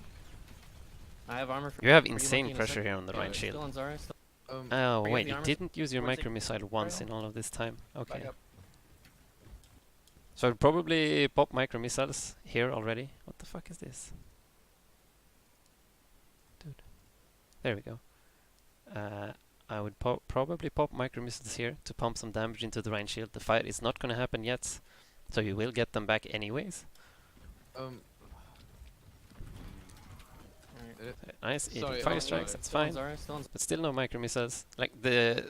I have armor for You have for insane Monkey in a pressure second. here on the Rhine Still shield. on Zarya. Still. Oh you have wait, the you armor didn't use your Where's it? micro missile once Rhino? in all of this time. Okay. Back up. So I'd probably pop micro missiles here already. What the fuck is this? Dude. There we go. I would probably pop micro missiles here to pump some damage into the Rhine shield. The fight is not gonna happen yet, so you will get them back anyways. Nice, 80 Sorry, fire I'm strikes, sorry. that's Still on fine. Zarya. Still on. But still no micro missiles. Like the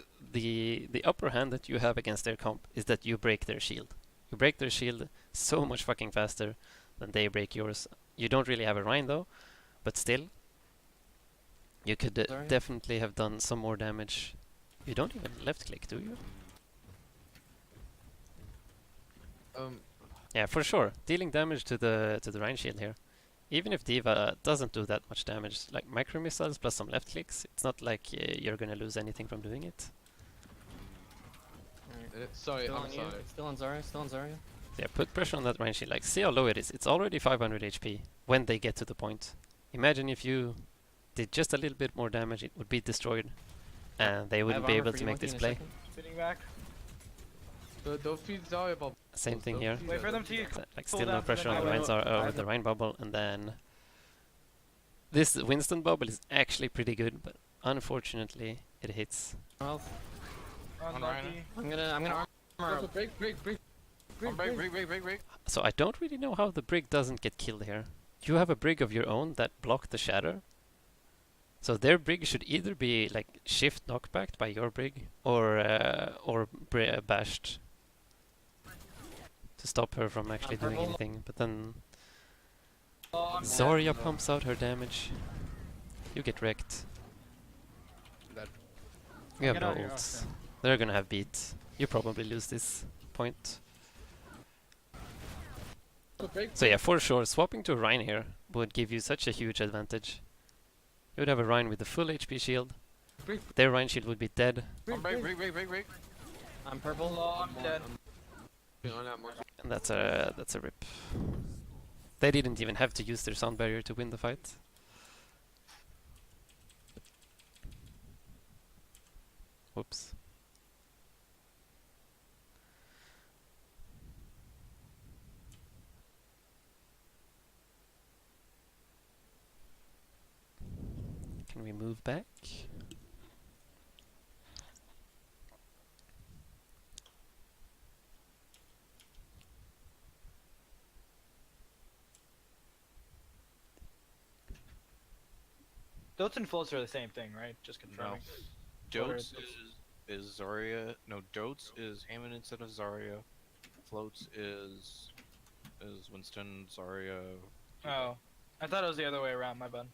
upper hand that you have against their comp is that you break their shield. You break their shield so much fucking faster than they break yours. You don't really have a Rhine though, but still, you could Sorry? definitely have done some more damage. You don't even left click, do you? Yeah, for sure. Dealing damage to the Rhine shield here. Even if D.Va doesn't do that much damage, like micro missiles plus some left clicks, it's not like you're gonna lose anything from doing it. Sorry, Still I'm on you. sorry. Still on Zarya. Still on Zarya. Yeah, put pressure on that Rhine shield. Like, see how low it is. It's already 500 HP when they get to the point. Imagine if you did just a little bit more damage, it would be destroyed, and they I have wouldn't be armor able for to you, make Monkey, this in a play. second. Sitting back. Don't feed Zarya bubbles. Same thing Don't here. feed Wait her, for them don't to feed use her. Like, still no cooldowns pressure and on then the go Rhines in. or the Rhine bubble, and then this Winston bubble is actually pretty good, but unfortunately it hits. No health. Unlucky. I'm gonna armor. Break. Break. So I don't really know how the brig doesn't get killed here. You have a brig of your own that blocked the shatter. So their brig should either be like shift knockbacked by your brig or bashed to stop her from actually doing purple. anything. But then Oh, I'm dead. Zarya pumps out her damage. You get wrecked. Dead. You have Get no out of here. ults. They're gonna have beat. You probably lose this point. So yeah, for sure, swapping to a Rhine here would give you such a huge advantage. You would have a Rhine with the full HP shield. Their Rhine shield would be dead, Break. I'm purple. Oh, I'm dead. and that's a rip. They didn't even have to use their sound barrier to win the fight. Whoops. Can we move back? Dotes and floats are the same thing, right? Just confirming. Dotes is Zarya. No, Dotes is Hammond instead of Zarya. Floats is Winston, Zarya. Oh, I thought it was the other way around. My bad.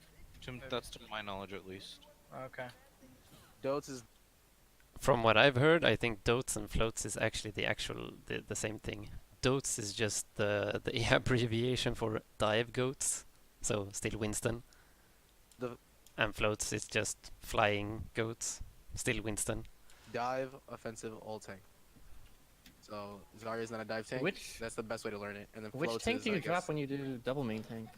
That's to my knowledge at least. Okay. Dotes is From what I've heard, I think dotes and floats is actually the same thing. Dotes is just the abbreviation for dive goats, so still Winston. And floats is just flying goats, still Winston. dive, offensive, all tank. So Zarya's not a dive tank. Which- That's the best way to learn it. And then Which floats tank is, do you I drop guess, when you do double main tank?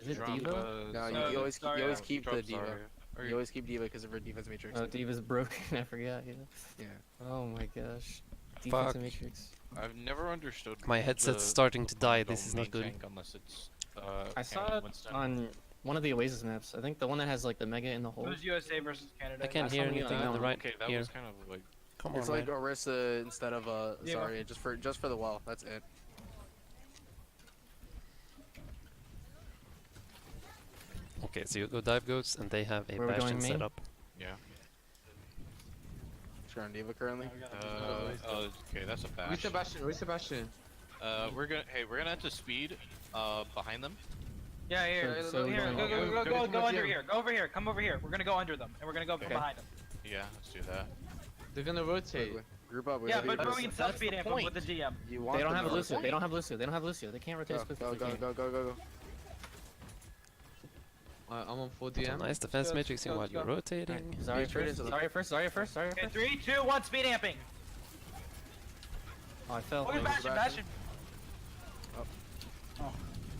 Is it Drop, D.Va? No, you, So, you always Zarya. you always keep drop the D.Va. Zarya. Or You always keep D.Va because of her defense matrix. Oh, D.Va's broken. I forgot. Yeah. Yeah. Oh my gosh. Fuck. Defensive matrix. I've never understood. My headset's starting to die. This is not good. Tank unless it's, I saw it Winston. on one of the Oasis maps. I think the one that has like the mega in the It hole. was USA versus Canada. I can't saw hear something anything on on the that right Okay, that here. was kind of like. Come on, It's like man. Orisa instead of Yeah, Zarya, just for the wall. That's it. Okay, so you go dive goats, and they have a Where are we going, bastion main? set up. Yeah. Sure on D.Va currently. Okay, that's a Where's bash. Sebastian? Where's Sebastian? We're gonna have to speed, behind them. Yeah, here, So here, we're go, going- go, go, Go go, to go my under gym. here. Go over here. Come over here. We're gonna go under them, and we're gonna go from Okay. behind them. Yeah, let's do that. They're gonna rotate. Group up. Yeah, whatever but you we do. can self speed amp them with the DM. You want They don't them have to Lucio. rotate. They don't have Lucio. They don't have Lucio. They can't rotate as Go, quick go, as we go, can. go, go, go, go. I'm on 4 So DM. nice defense Go, matrixing go, while go. you're rotating. Alright, Zarya straight first. into the- Zarya first. Zarya first. Zarya Okay, first. 3, 2, 1, speed amping. Oh, I fell. Look at Bastion, Bastion.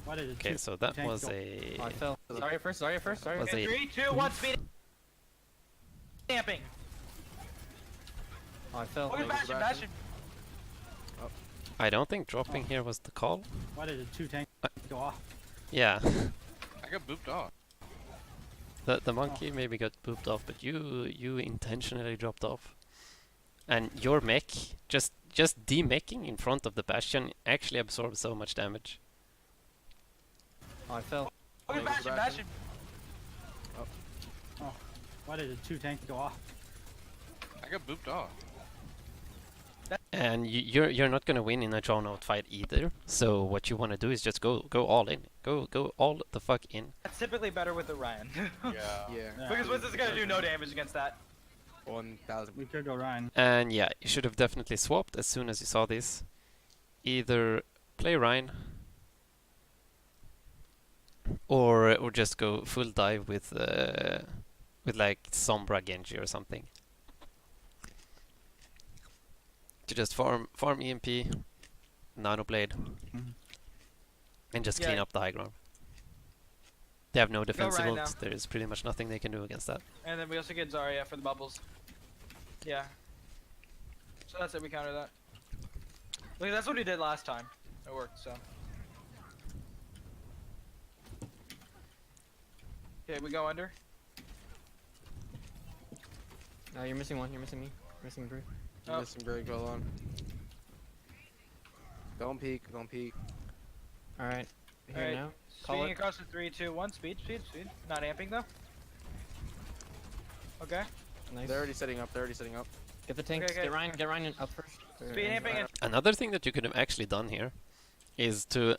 Why did it Okay, so that tank was go- a Oh, I fell. Zarya first. Zarya first. Zarya Was first. Okay, a- 3, 2, 1, speed amping. Oh, I fell. Look at Bastion, Bastion. Bastion. I don't think dropping here was the call. Why did the 2 tank go off? Yeah, I got booped off. the monkey maybe got booped off, but you intentionally dropped off. And your mech, just demeching in front of the bastion actually absorbs so much damage. Oh, I fell. Look at Bastion, Bastion. Why did the 2 tank go off? I got booped off. And you're not gonna win in a drawn out fight either. So what you want to do is just go all in, go all the fuck in. That's typically better with the Ryan. Yeah. Yeah. Because Winston's gonna do no damage against that. 1,000. We could go Ryan. And yeah, you should have definitely swapped as soon as you saw this. Either play Rhine or just go full dive with like Sombra Genji or something. To just farm EMP, Nano Blade, and just clean Yeah. up the high ground. They have no defensive Rhine ult. now. There is pretty much nothing they can do against that. And then we also get Zarya for the bubbles. Yeah. So that's it, we counter that. Look, that's what we did last time. It worked, so. Okay, we go under. You're missing one. You're missing me. Missing Brew. Oh. Missing break, hold on. Don't peek, don't peek. All right. Here Alright. now. Call Speeding it. across the 3, 2, 1. Speed, speed, speed. Not amping though. Okay. Nice. They're already setting up, Get the tanks. Okay, okay. Get Ryan up first. Speed amping and Another thing that you could have actually done here is to,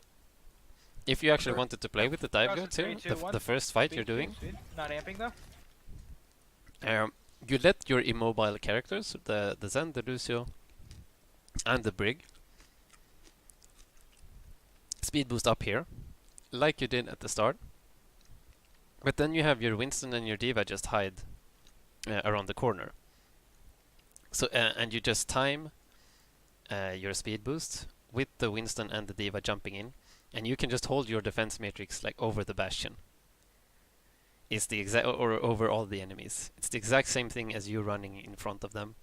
if you actually wanted to play with the dive Cross goats the here, 3, 2, 1. the first fight speed, you're doing, speed, speed. Not amping though. you let your immobile characters, the Zen, the Lucio, and the Brig, speed boost up here, like you did at the start. But then you have your Winston and your D.Va just hide around the corner. So and you just time your speed boost with the Winston and the D.Va jumping in, and you can just hold your defense matrix like over the bastion. It's the exact or over all the enemies. It's the exact same thing as you running in front of them,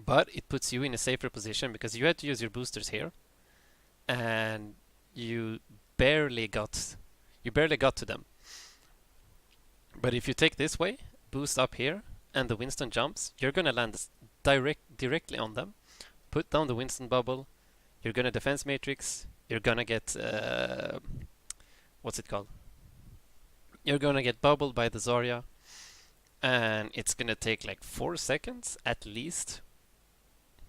but it puts you in a safer position because you had to use your boosters here, and you barely got to them. But if you take this way, boost up here, and the Winston jumps, you're gonna land directly on them. Put down the Winston bubble. You're gonna defense matrix. You're gonna get what's it called? You're gonna get bubbled by the Zarya, and it's gonna take like 4 seconds at least,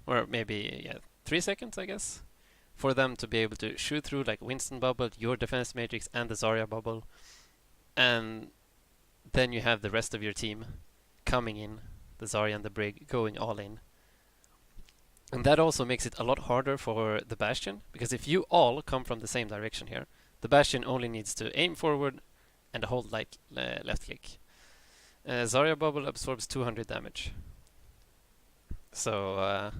or maybe 3 seconds, I guess, for them to be able to shoot through like Winston bubble, your defense matrix, and the Zarya bubble, and then you have the rest of your team coming in, the Zarya and the Brig going all in. And that also makes it a lot harder for the Bastion, because if you all come from the same direction here, the Bastion only needs to aim forward and hold like left click. Zarya bubble absorbs 200 damage. So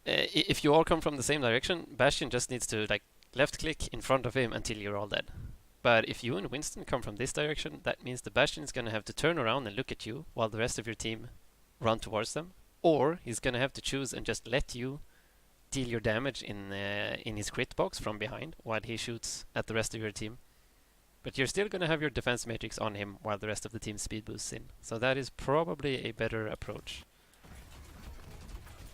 if you all come from the same direction, Bastion just needs to like left click in front of him until you're all dead. But if you and Winston come from this direction, that means the Bastion is gonna have to turn around and look at you while the rest of your team run towards them, or he's gonna have to choose and just let you deal your damage in his crit box from behind while he shoots at the rest of your team. But you're still gonna have your defense matrix on him while the rest of the team speed boosts in. So that is probably a better approach.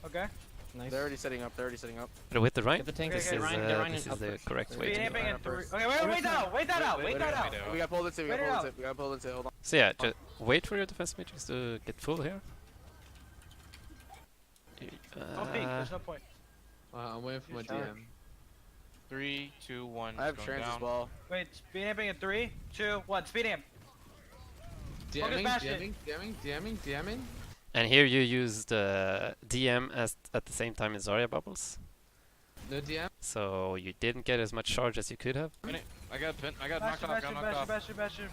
Okay. Nice. They're already setting up. They're already setting up. But with the Rhine, Get the tank. this Okay, is, Ryan, get Ryan this in is the first. correct way Speed to go. amping Ryan at up 3. first. Okay, wait that out. Wait that out. Wait that out. We got pulled into. We got Wait it pulled out. into. We got pulled into. Hold on. So yeah, just wait for your defense matrix to get full here. Don't peek. There's no point. I'm waiting for my Sure. DM. 3, 2, 1. I have going trans down. as well. Wait, speed amping at 3, 2, 1. Speed amp. DMing, Bastion. DMing. And here you used DM as at the same time as Zarya bubbles, No DM. so you didn't get as much charge as you could have. I got knocked off. Got knocked off. Bastion.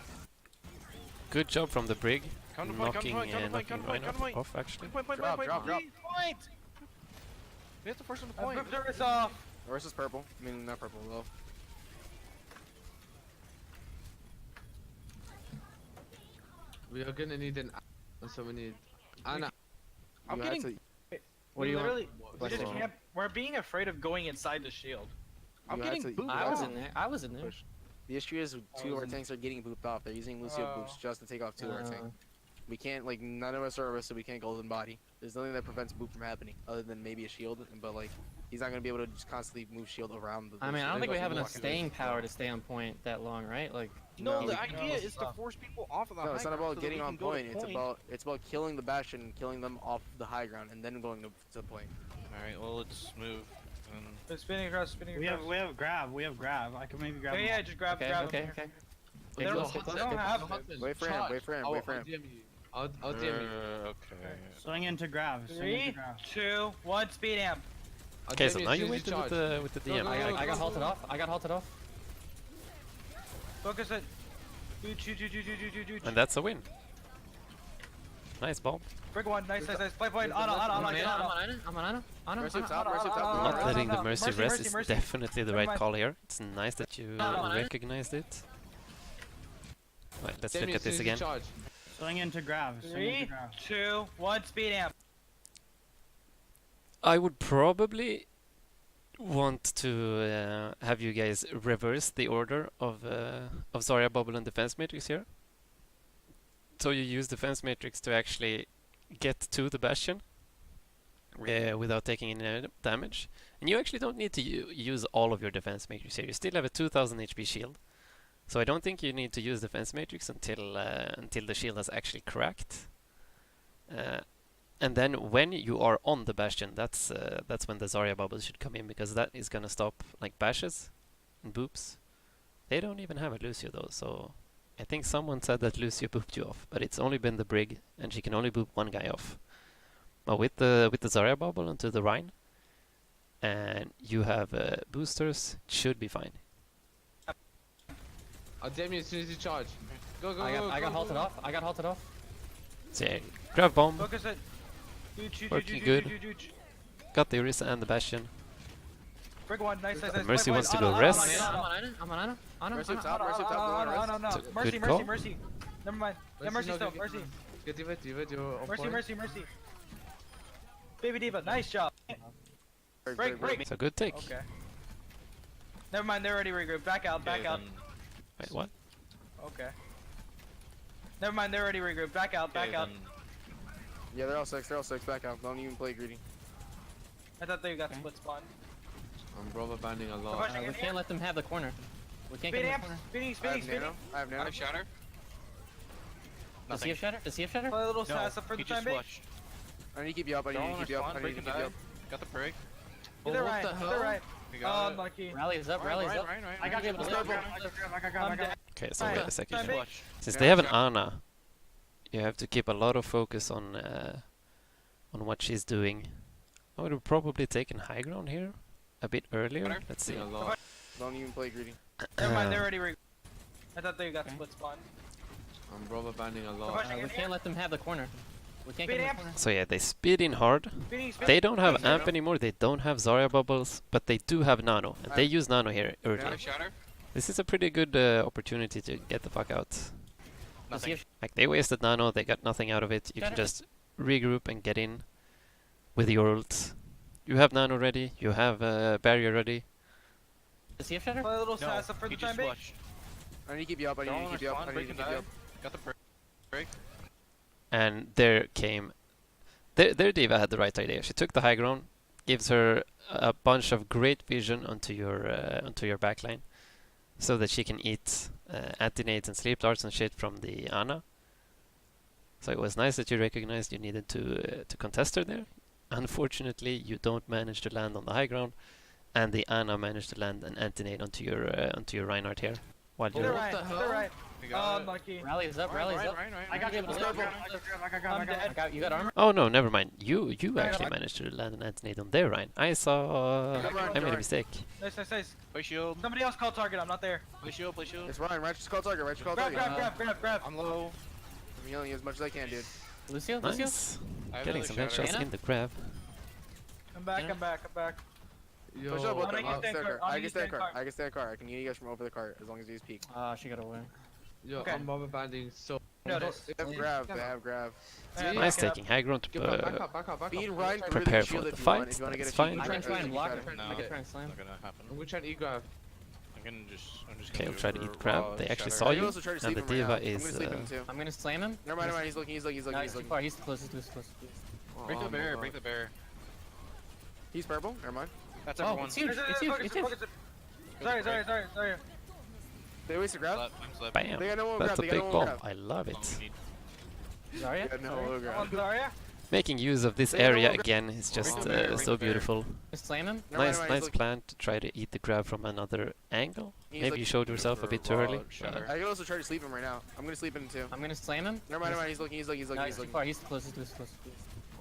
Good job from the brig, Come to point, come to knocking point, come to point, come to point, Rhine come to point. off actually. Point. Drop. Point. We have to force him to I point. moved service off. Where's this purple? I mean, not purple, though. We are gonna need an. So we need. Anna. I'm You had getting. to- What do you want? literally, we just What's can't. We're being afraid of going inside the shield. I'm you had getting to- booped I was off. in there. I was in there. The issue is two of our in- tanks are getting booped off. They're using Lucio Oh. boops just to take off two of our Uh, tanks. We can't, like, none of us are arrested, we can't golden body. There's nothing that prevents boop from happening, other than maybe a shield, but, like, he's not gonna be able to just constantly move shield around the I mean, I don't shield. think we have enough Walking. staying power to stay on point that long, right? Like, No, No, the we- idea is to stop. force people off of the No, high it's not ground about so that getting we on can go to point. It's about killing the Bastion, killing them off the high ground, and then going to point. Alright, well, let's move. And They're spinning across. We have grab. I can maybe grab. Yeah, just grab. okay, grab okay, him. okay. They Get don't, close, get they close, don't get have. Wait for him, wait for him, wait for him. I'll DM you. I'll DM you. okay. Swing into grab. Swing 3, into grab. 2, 1. Speed amp. I'll Okay, DM so you now as you soon as waited charge. with the Go, DM. go, I go, got halted off. I got halted off. Focus it. Do. And that's a win. Nice bomb. Brig one. Nice. Play point. On. I'm on Ana. Mercy top, on, Mercy on, top. on, Not on, letting on, the on. mercy Mercy, rest mercy, is mercy. definitely the Never right mind. call here. It's nice that you no. recognized it. Right, let's DM look you at as soon this as you again. charge. Swing into grab. Swing 3, into grab. 2, 1. Speed amp. I would probably want to have you guys reverse the order of Zarya Bubble and Defense Matrix here. So you use Defense Matrix to actually get to the Bastion without taking any damage. And you actually don't need to use all of your Defense Matrix here. You still have a 2000 HP shield. So I don't think you need to use Defense Matrix until the shield has actually cracked. And then when you are on the Bastion, that's when the Zarya bubbles should come in, because that is gonna stop like bashes and boops. They don't even have a Lucio though, so I think someone said that Lucio booped you off, but it's only been the Brig, and she can only boop one guy off. But with the Zarya bubble onto the Rhine, and you have boosters, it should be fine. I'll DM you as soon as you charge. Go. I got halted off. I got halted off. So yeah, grab bomb, Focus it. Working good. got the Orisa and the Bastion. Brig one. Nice. Mercy Play wants to point. go On, rest. I'm on Ana. Mercy top, Mercy top. No. Good Mercy. call. Never mind. Yeah, mercy no, still. go, Mercy. Get D.Va, you're on point. Mercy. Baby D.Va. Nice job. Break. So good take. Okay. Never mind. They're already regrouped. Back out. Okay, then- Wait, what? Okay. Never mind. They're already regrouped. Back out. okay, then- Yeah, they're all six, back out. Don't even play greedy. I thought they got split spawn. I'm rubber banding a lot. Pushing We in can't here. let them have the corner. We can't Speed get amp. the corner. Speeding. I have nano. shatter. Does he have shatter? Play a little sass up for the he just time being. flushed. I need to keep you up, I need to keep you up. Got the break. To the right. the To the hell? right. We Oh, got it. unlucky. Rallies up. Rallies up. I got you. Let's I go. I'm dead. Okay, so Alright, wait a second. time here. being. Since Yeah, they have an sure. Ana, you have to keep a lot of focus on what she's doing. I would have probably taken high ground here a bit earlier. Better? Let's see. A lot. Don't even play greedy. Never mind. They're already regrouped. I thought they got Okay. split spawn. I'm rubber banding a lot. Pushing We in can't here. let them have the corner. We can't Speed get in the amp. corner. So yeah, they speed in hard. Speeding, They don't have Speeding amp anymore. They don't have Zarya bubbles, but they do have nano, and they use nano here early. Shatter, shatter. This is a pretty good opportunity to get the fuck out. Let's see Nothing. if Like they wasted nano, they got nothing out of it. You can Shatter. just regroup and get in with your ult. You have nano ready. You have barrier ready. the CF shatter. Play a little No, sass up for he the just time being. flushed. I need to keep you up. I need to keep you up. I need to break keep and you die. up. Got the break. And there came. Their D.Va had the right idea. She took the high ground, gives her a bunch of great vision onto your backline, so that she can eat anti-nades and sleep darts and shit from the Ana. So it was nice that you recognized you needed to contest her there. Unfortunately, you don't manage to land on the high ground, and the Ana managed to land an anti-nade onto your Reinhardt here. While They're you're right. They're right. We Oh, got it. unlucky. Rally's up. Rally's up. I got you. Let's I go. got I'm dead. I got you. Got armor. Oh no, never mind. You Right, actually right. managed to land an anti-nade on their Ryan. I saw. Good run, I good made a run. mistake. Nice, nice, nice. Play shield. Somebody else called target. I'm not there. Play shield. Play shield. It's Ryan. Right, just call target. Right, just call Grab, target. grab, grab, grab, grab. I'm low. I'm healing you as much as I can, dude. Lucio. Lucio. Nice. I have Getting another some shatter. headshots Ana? in the grab. I'm back. Yeah. I'm back. I'm back. Yo, Push up with I'm them. gonna I'll use stand that cart. cart. I I'm can gonna stand use that cart. cart. I can stand cart. I can heal you guys from over the cart as long as you use peak. She got away. yo, Okay. I'm rubber banding so. Notice. They have grab. They have grab. Alright, Nice back it up. taking high ground Get to back up, back up, back Feed up. Ryan through Prepare the shield for if the you want. fight, If you want to get a that's shield, fine. I can try and block. shatter. I can try and slam. Not gonna happen. I'm gonna try to e-grab. I'm just Okay, gonna we'll try to do eat grab. raw They actually shatter. saw I you, can also try to and sleep the him right D.Va now. I'm is. gonna sleep him too. I'm gonna slam him. Never mind, never mind. He's looking. He's looking. He's looking. No, He's he's too looking. far. He's too close. He's too close. Break the Oh my bear. God. Break the bear. He's purple. Never mind. That's Oh, everyone. it's huge. It's huge. It's huge. Sorry, sorry, sorry, sorry. They wasted grab. Slap, I'm slap. Bam. They got no one That's grab. a They big got no one bomb. grab. I love That's all it. we need. Zarya. They got no one On grab. Zarya. Making use of this They got no area one grab. again is just the bear, break so the bear. beautiful. Just slam him. Never mind, Nice, never mind. nice He's looking. plan to try to eat the grab from another angle. He's Maybe looking you showed yourself a bit too raw early. shatter. I can also try to sleep him right now. I'm gonna sleep him too. I'm gonna slam him. Never mind, never mind. He's looking. He's looking. He's No, looking. he's He's too looking. far. He's too close. He's too close.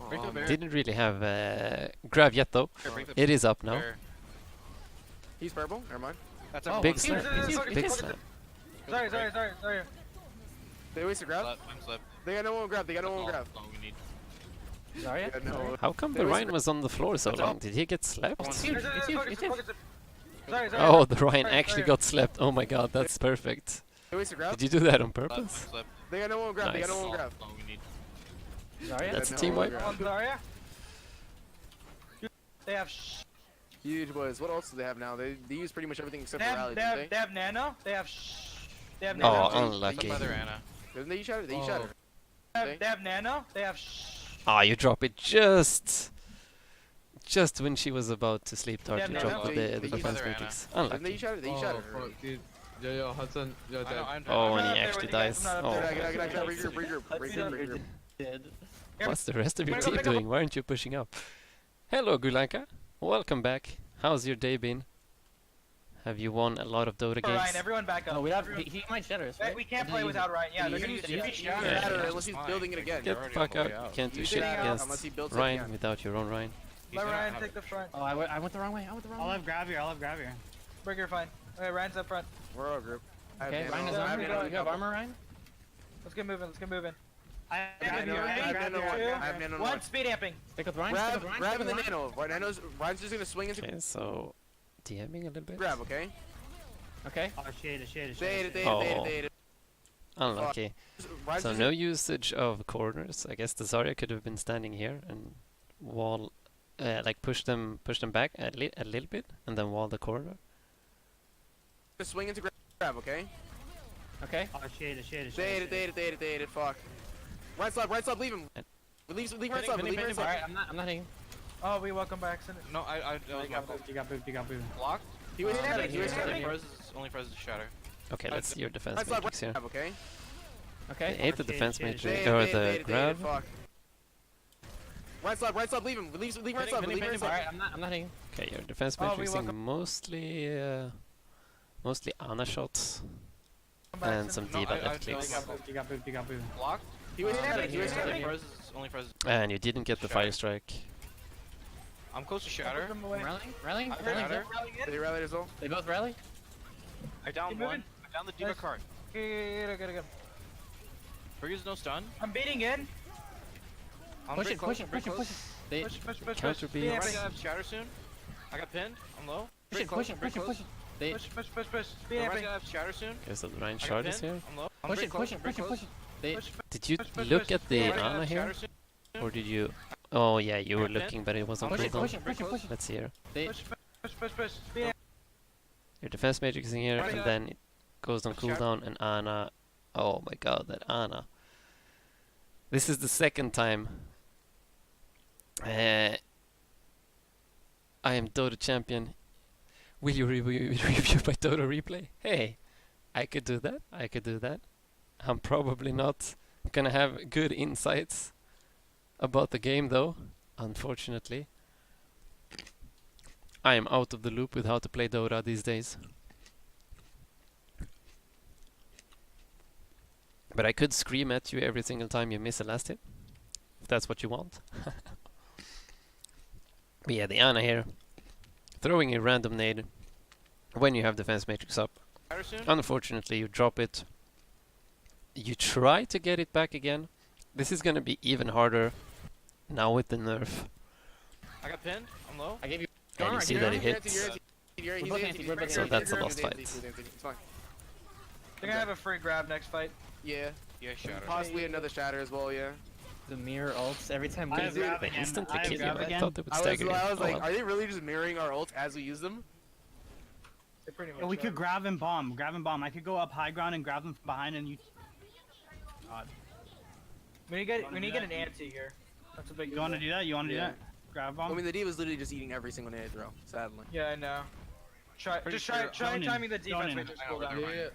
Break the Oh, bear. Didn't really have grab yet though. Break the It is up now. bear. He's purple. Never mind. That's Oh, everyone. Big it's slam. huge, it's huge, it's Big huge. slam. Sorry, sorry, sorry, sorry. They wasted grab. Slap, I'm slap. They got no one grab. They got no one grab. That's all we need. They Zarya. got no one. How come They the wasted Ryan was on the floor so long? Did he get slapped? It's huge. It's huge. It's huge. Sorry, sorry. Oh, the Ryan Sorry, actually sorry. got slapped. Oh my god, that's perfect. They wasted grab. Did you do that on Slap, I'm purpose? slap. They got no one grab. They got Nice. no one grab. That's all we need. Zarya. That's a no team one wipe. grab. On Zarya. They have Huge boys. What else do they have now? They use pretty much everything except for rally, don't they have nano. They have Oh, nano. unlucky. Mother Anna. Didn't they? You shot it. They Oh. shot it. They have nano. They have Ah, you drop it just when she was about to sleep dart. Yeah, You no, drop no. with They the use defense Mother matrix. Didn't they? Unlucky. You shot it. They Oh, shot it. fuck, dude. Yo, Hudson, you're I know, dead. I'm Oh, I'm and not he there actually with you guys, dies. I'm not up there. Get out, Oh. regroup, regroup. Dead. What's the rest of your Pick up, team pick up. doing? Why aren't you pushing up? Hello, Gulanka. Welcome back. How's your day been? Have you won a lot of Dota Ryan, games? everyone back up. Oh, we have. Everyone- He might shatter us, right? We can't Did play he use without Ryan. Yeah, Did they're he gonna use use it? it. Did he It doesn't Yeah, matter that's unless he's fine. building it again. Get They're the already fuck on the way out. You out. can't do You shit did it against unless he builds it Ryan again. without your own Ryan. He's Let gonna Ryan have take it. the front. Oh, I went the wrong way. I went the wrong I'll way. have grab here. I'll have grab here. Burger, fine. Okay, Ryan's up front. We're all group. I have Okay, nano. Ryan has I have armor. nano. You have armor, Ryan? Let's get moving. Let's get moving. I I have have nano. I have grab nano. here. I have nano. One speed amping. Stick with Ryan. Stick Grab, with Ryan. grab Stick in with the Ryan. nano. Ryan's just gonna swing into Okay, so DMing a little bit. grab, okay? Okay. Oh, shade, shade, They shade. it. Oh. Unlucky. Ryan's So just no usage of corners. I guess the Zarya could have been standing here and wall, like push them back a little bit, and then wall the corner. gonna swing into grab, okay? Okay. Oh, shade, shade, They shade. it. Fuck. Right side, leave him. Leave right side, leave right side. Alright, I'm not hitting. Oh, we welcome back. Send it. No, that was You my got fault. booped, you got booped, you got booped. Blocked. He was Yeah, shot. He was yeah, shot. yeah. Only froze the shatter. Okay, let's see your defense Right side, matrix here. grab, okay? They Okay. ate the Shade, defense shade, matrix shade. or the grab. Fuck. Right side, leave him. Leave right side, leave right side. Alright, I'm not hitting. Okay, your defense Oh, we matrixing welcome- mostly Ana shots Come back, and send some it. No, D.Va I- left I- You clicks. got booped, you got booped, you got booped. Blocked. He was shot. He was Only shot. froze. And you didn't get the Shatter. fire strike. I'm close to Push shatter. them away. Rallying. I Rallying. shatter. Did he rally as well? They both rally. I downed Keep one. moving. I downed the D.Va Nice. cart. Good. Briggs no stun. I'm beating in. I'm Push pretty it, close, push it, pretty push it, close. push it. They push Counter I'm B. Yeah, gonna have shatter soon. I got pinned. I'm low. it, push it, push it. They Push. Ryan's BFing. gonna have shatter soon. Okay, so the Ryan I got shard is pinned. here. I'm low. I'm push pretty it, close, push it, pretty push it, close. push it. They Push. Did you Push, look push. at the Ryan's gonna Ana have here? shatter soon. Or did you... Oh yeah, you were Okay. looking, but it wasn't push it, cooldown. push it, push it, push it. Let's see here. They Push. BF. Your defense matrix is in here, Right. and then it goes on Shatter. cooldown, and Ana... Oh my god, that Ana. This is the second time I am Dota champion. Will you review my Dota replay? Hey, I could do that. I could do that. I'm probably not gonna have good insights about the game though, unfortunately. I am out of the loop with how to play Dota these days. But I could scream at you every single time you miss a last hit, if that's what you want. But yeah, the Ana here, throwing a random nade when you have defense matrix up. Shatter soon. Unfortunately, you drop it. You try to get it back again. This is gonna be even harder now with the nerf. I got pinned. I'm low. I gave you And you armor, see I that gave it you hits. We're both anti, we're both So anti. that's a lost fight. It's fine. They're gonna have a free grab next fight. Yeah, Yeah, shatter. possibly another shatter as well. Yeah. the mirror ults every time I we have do grab it. They again. instantly I have kill you. grab I again. thought they would I stagger you. was Oh like, well. are they really just mirroring our ults as we use them? They pretty much Yeah, we are. could grab and bomb. I could go up high ground and grab them from behind, and you. God. We need to get an anti here. That's a big. You want to do that? You want to Yeah. do that? Grab I bomb. mean, the D.Va's literally just eating every single nade throw. Sadly. Yeah, I know. Pretty Try sure- timing the defense Jonin. matrix I know, cooldown. never mind.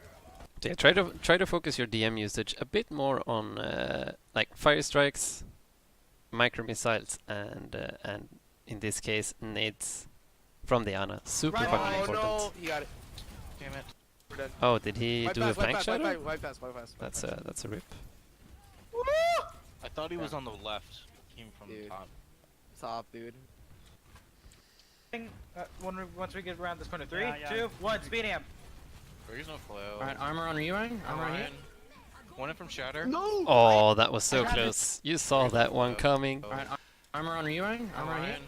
Yeah, try to focus your DM usage a bit more on like fire strikes, micro missiles, and in this case nades from the Ana. Super Right. fucking Oh important. no, he got it. Damn it. We're dead. Oh, did he Wipe do a pass, wipe flank pass, wipe shadow? pass, wipe pass. That's a rip. I thought he was on the left. Came from Dude. the top. Top, dude. Once we get around this corner, 3, Yeah, yeah. 2, 1, speed amp. There is no flail. Alright, armor on you, Ryan. Armor on you. Ryan. One in from shatter. No! Oh, that was so I got it. close. You saw that one coming. Alright, armor on you, Ryan. Armor on you. Ryan.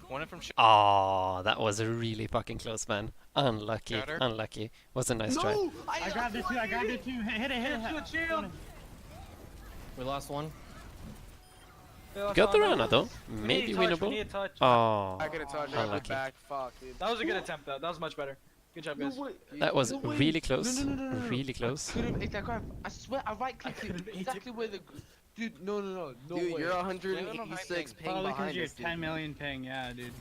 One in from shatter. Oh, that was really fucking close, man. Unlucky, Shatter. unlucky. Was a nice try. No! I grabbed it too. Hit it. Shield. We lost one. Got the Ana though. We Maybe need a touch, we winnable. need a touch. Oh, I could have touched. I unlucky. back. Fuck, dude. That was a good attempt though. That was much better. Good job, guys. No way. That was No way. really close. No. Really close. Could have ate that grab. I swear, I right clicked it exactly where the. Dude, no Dude, way. you're Blame 186 ping Probably because behind you're us, dude. 10 million ping. Yeah, dude.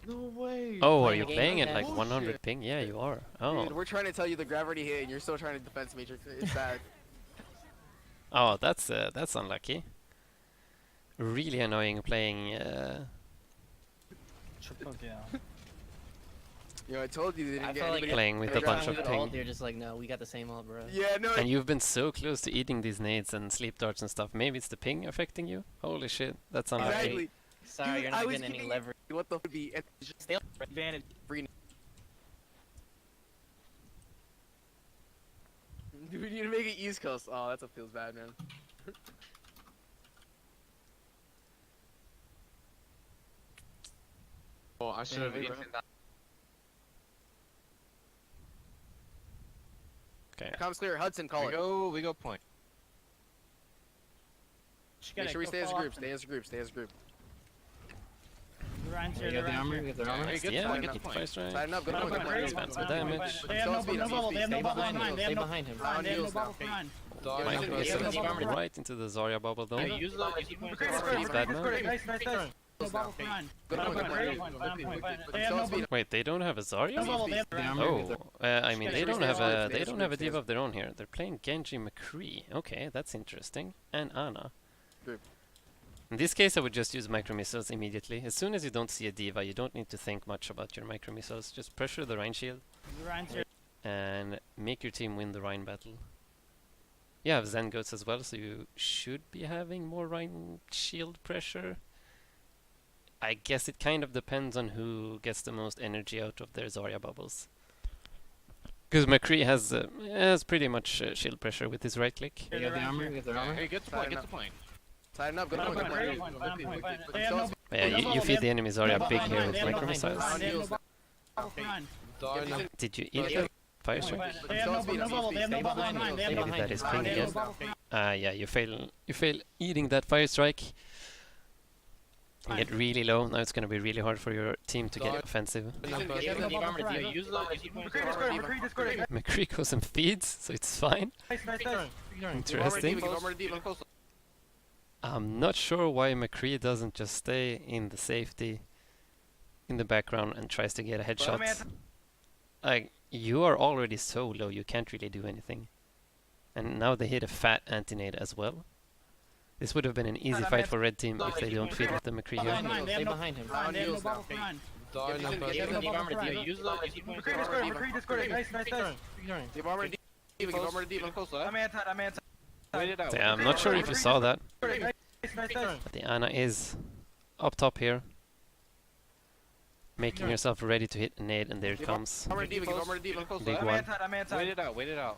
No way. Oh, are Playing you the game playing like at that. like 100 ping? Yeah, you are. Oh, Dude, we're trying to tell you the gravity hit, and you're still trying to defense matrix. It's sad. oh, that's unlucky. Really annoying playing. Triple kill. You know, I told you they didn't I get felt like anybody. Playing with They're a bunch trying of to- ping. They're just like, no, we got the same ult, bro. Yeah, no. And you've been so close to eating these nades and sleep darts and stuff. Maybe it's the ping affecting you? Holy shit, that's unlucky. Exactly. Sorry, Dude, you're I not was getting any giving- leverage. What the f be? It's just Stay Advantage. Dude, we need to make it East Coast. Oh, that's what feels bad, man. Oh, I should have wait, eaten bro. that. Okay. Comms clear. Hudson, call it. We go point. Make sure we stay as a group. Stay as a group. Stay as a group. Ryan's You here. got the Ryan's armor? here. You got the armor? Hey, good Yeah, point, get good the point. fire strike. Tighten up. Good Fine, point. Good fine, point. fine, Defense fine, for fine, damage. fine. They have no Speed, bubble. They have Stay no bubble behind for him. Ryan. They Stay have no behind him. Ryan, they have no Deals bubble now. for Ryan. Yeah, Micro yeah, yeah, missiles yeah. right into the Zarya bubble though. Hey, use the Pretty bad, man. Nice. No bubble for Ryan. Good Final point. point, Good final point. point, final point, final point. They Good have no point. bubble. Wait, they don't have a No Zarya? bubble. They have the armor. Oh, I mean, Stay they as don't a have group, a stay as a D.Va group. of their own here. They're playing Genji McCree. Okay, that's interesting. And Ana. Group. In this case, I would just use micro missiles immediately. As soon as you don't see a D.Va, you don't need to think much about your micro missiles. Just pressure the Rhine shield Ryan's here. and make your team win the Rhine battle. You have Zen goats as well, so you should be having more Rhine shield pressure. I guess it kind of depends on who gets the most energy out of their Zarya bubbles. Because McCree has pretty much shield pressure with his right click. You got the armor? You got the armor? Hey, get the point. Get the point. Tighten up. Go Banana down. point, Go banana down. point, banana point. Go They down. have no But yeah, you feed the enemies Zarya big here with micro missiles. They have no bubble for Ryan. Did you eat the fire strike? They have no bubble. They have no bubble on Ryan. They have no Maybe that is bubble. ping They have no again. bubble for Ryan. Yeah, you fail eating that fire strike. You get really low. Now it's gonna be really hard for your team to get offensive. They have no bubble for Ryan. Use the McCree discorded. McCree goes and feeds, so it's fine. Nice. Interesting. I'm not sure why McCree doesn't just stay in the safety in the background and tries to get a headshot. Like, you are already so low, you can't really do anything. And now they hit a fat anti-nade as well. This would have been an easy fight for red team if they don't feed with the McCree here. Stay behind him. They have no bubble for Ryan. They have no bubble for Ryan. McCree discorded. Nice. Give armor to D.Va. Give armor to D.Va. Close left. I'm anti. Wait it out. So yeah, I'm not sure if you saw that, Nice. but the Ana is up top here, making herself ready to hit a nade, and there it comes. Armor to D.Va. Give armor to D.Va. Close Big left. one. I'm anti. Wait it out.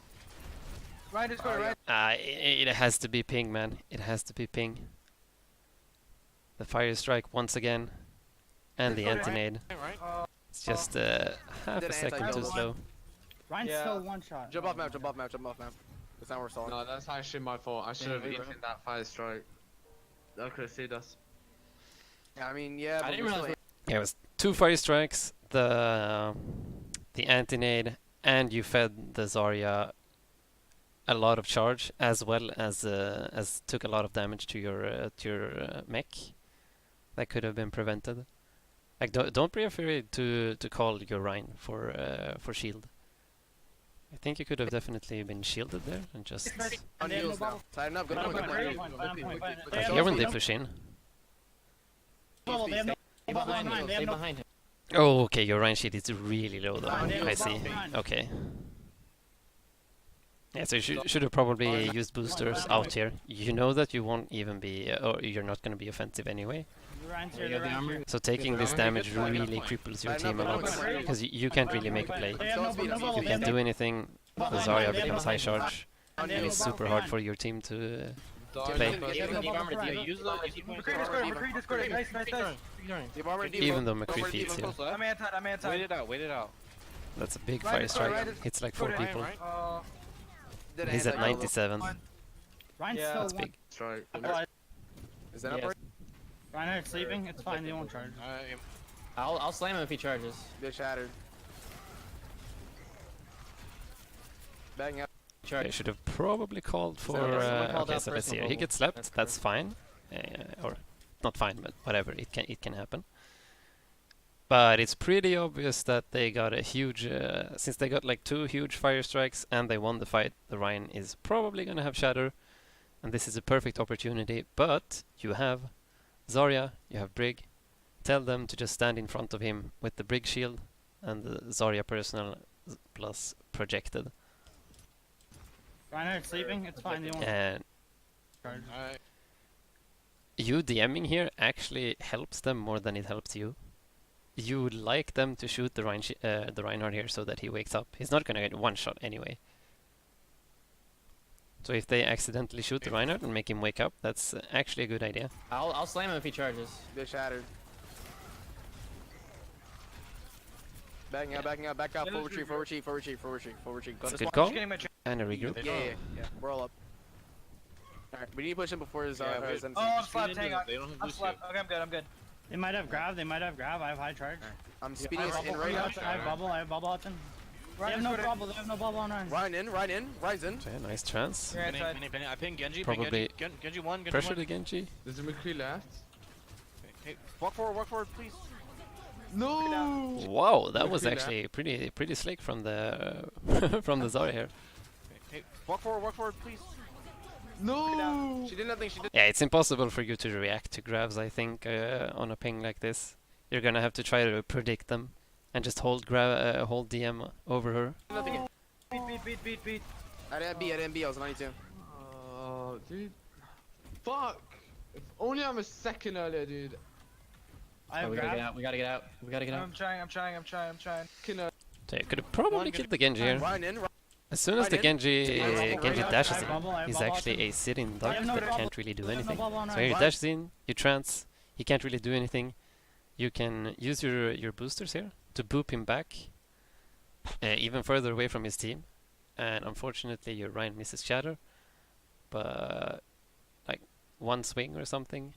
Ryan discorded. It has to be ping, man. It has to be ping. The fire strike once again, and the anti-nade. It's just half a second too slow. Ryan's Yeah. still one shot. Jump off map. That's not where we're stalling. No, that's actually my fault. I should have eaten that fire strike. That could have saved us. Yeah, I mean, yeah. I but didn't we're realize still- Yeah, it was 2 fire strikes, the anti-nade, and you fed the Zarya a lot of charge, as well as took a lot of damage to your mech. That could have been prevented. Like, don't be afraid to call your Rhine for shield. I think you could have definitely been shielded there and just. On heels now. Tighten up. Good point. Like here when they push in. Stay behind him. Oh, okay, your Rhine shield is really low though. I see. Okay. Yeah, so you should have probably used boosters out here. You know that you won't even be, or you're not going to be offensive anyway. So taking this damage really cripples your team a lot, because you can't really make a play. You can't do anything. The Zarya becomes high charge, and it's super hard for your team to play. Even though McCree feeds here. I'm anti. Wait it out. That's a big fire strike. Hits like 4 people. Did He's at 97. Ryan's Yeah. still That's one. big. Strike. Is that up? Yes. Right? Ryan is sleeping. It's fine. They won't charge. I'll slam him if he charges. They're shattered. Backing up. They Charge. should have probably called for. someone called Okay, out so let's see. personal He bubble. gets slapped. That's That's fine, or not fine, but whatever. It can happen. But it's pretty obvious that they got a huge. Since they got like 2 huge fire strikes and they won the fight, the Rhine is probably gonna have shatter, and this is a perfect opportunity. But you have Zarya, you have Brig. Tell them to just stand in front of him with the Brig shield and the Zarya personal plus projected. Ryan is sleeping. It's fine. They won't And charge. you DMing here actually helps them more than it helps you. You would like them to shoot the Reinhardt here so that he wakes up. He's not gonna get one shot anyway. So if they accidentally shoot the Reinhardt and make him wake up, that's actually a good idea. I'll slam him if he charges. They're shattered. Backing out, back out, full retreat. Go It's to a good spawn. call Getting my and a regroup. Yeah. We're all up. Alright, we need to push him before his MC. Oh, I'm slapped. Hang on. They don't have I'm Lucio. slapped. Okay, I'm good. They might have grab. I have high charge. I'm speeding us in right now. I have bubble out. They have no bubble on Ryan. Ryan in. Rise in. So yeah, nice chance. You're inside. I ping Genji. Probably Genji one. Pressure the Genji. There's a McCree left. Hey, walk forward, please. No! Wow, that was McCree actually pretty slick from the from the Zarya here. Hey, walk forward, please. No! She did nothing. Yeah, it's impossible for you to react to grabs, I think, on a ping like this. You're gonna have to try to predict them and just hold DM over her. Nothing. Beat. I didn't B. I was 92. Oh, dude. Fuck! If only I'm a second earlier, dude. I have We gotta get grab. out. We gotta get out. I'm trying. Second earlier. So you could have probably killed the Genji here. Ryan in. As soon as the Right in. Genji Right Genji in. dashes I have bubble, I in, have he's bubble actually option. a sitting I duck have no that bubble. can't really do I have no anything. bubble on So here he Ryan. dashes in, you trance, he can't really do anything. You can use your boosters here to boop him back even further away from his team. And unfortunately your Ryan misses Shatter. But like one swing or something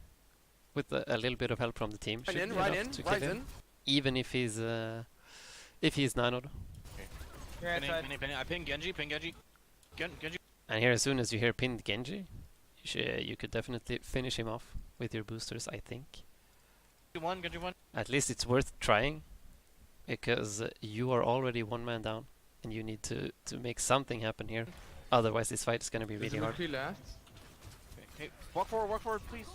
with a little bit of help from the team should be Right enough in. to kill Right him. in. Even if he's nanoed. You're inside. I ping Genji, Genji. And here, as soon as you hear pinned Genji, you could definitely finish him off with your boosters, I think. Genji one. At least it's worth trying, because you are already one man down, and you need to make something happen here. Otherwise, this fight is going to be There's really a hard. McCree left. Hey, walk forward, please.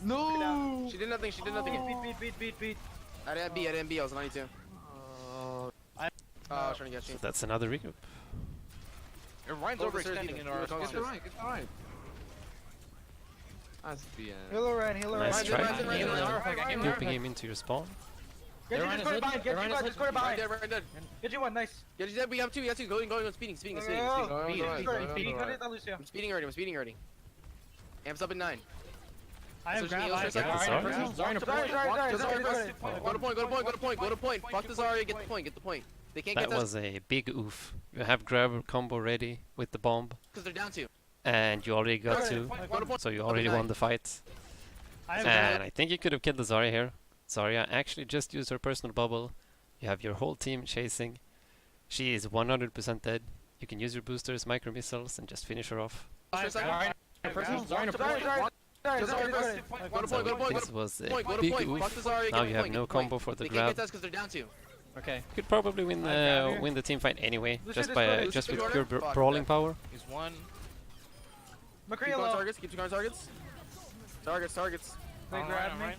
No! She did nothing. She did nothing. Beat. I didn't B. I was 92. I was trying to get So you. that's another regroup. Ryan's Over overextending Sergi. in our Get the Get the responses. right, get the right. That's the end. Heal Ryan, heal Nice Ryan. try. Right, Looping him into your spawn. Get you Ryan just is go dead. behind, get Ryan you is just go dead. behind. Right dead. Get you one, nice. Yeah, she's dead. We have two. Going. Speeding. Go, Speeding. go, Go, Speed, go, go, speed, go, speed, go, speed, go. Lucio. I'm speeding already. Amps up at 9. I have So grab. she I heals have herself. Sorry. grab. Sorry, Go to point. Fuck the Zarya. Get the point. They can't That get us was a big oof. You have grab combo ready with the bomb, because they're down 2. and you already got two, Go to point. so you already won the fight. I have And grab. I think you could have killed the Zarya here. Zarya actually just used her personal bubble. You have your whole team chasing. She is 100% dead. You can use your boosters, micro missiles, and just finish her off. Go to point. This was a Go to big point. Fuck oof. the Zarya. Now Get you the have point. no Get the point. combo for the They grab. can't get us because they're down 2. Okay. You could probably win grab here. win the team fight anyway, Lucio just just by go to- just with Lucio pure go to- Fuck brawling that. power. He's one. Keep McCree going low. targets. Keep going targets. Targets. They grabbed me.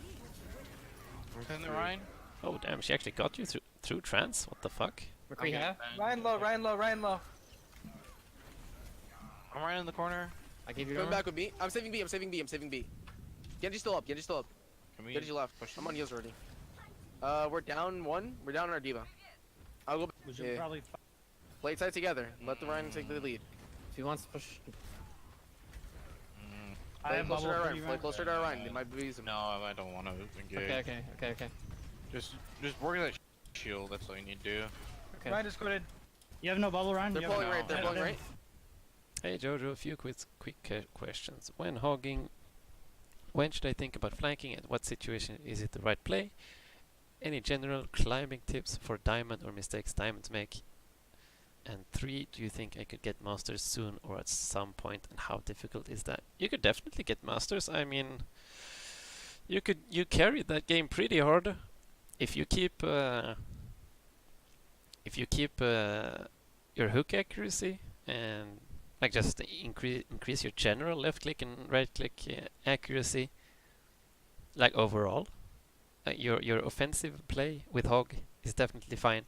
Pin the Ryan. Oh damn, she actually got you through trance. What the fuck? McCree half. Ryan low. I'm Ryan in the corner. I gave you Coming armor. back with me. I'm saving B. Genji's still up. Can we Genji left. I'm on heals already. We're down 1. We're down on our D.Va. I'll go back. We should Yeah. probably. Play tight together. Let the Ryan take the lead. If he wants to push. I Play have closer bubble to for Ryan. you, Play Ryan. closer to Ryan. They might be some. No, I don't want to engage. Okay. Just work that shield. That's all you need to do. Okay. Ryan just quitted. You have no bubble, Ryan. They're You have pulling no- right. They're Yeah. pulling right. Hey Jojo, a few quick questions. When hogging, when should I think about flanking? At what situation is it the right play? Any general climbing tips for diamond or mistakes diamonds make? And 3, do you think I could get masters soon or at some point, and how difficult is that? You could definitely get masters. I mean, you carried that game pretty hard. If you keep your hook accuracy and like just increase your general left click and right click accuracy, like overall, your offensive play with hog is definitely fine.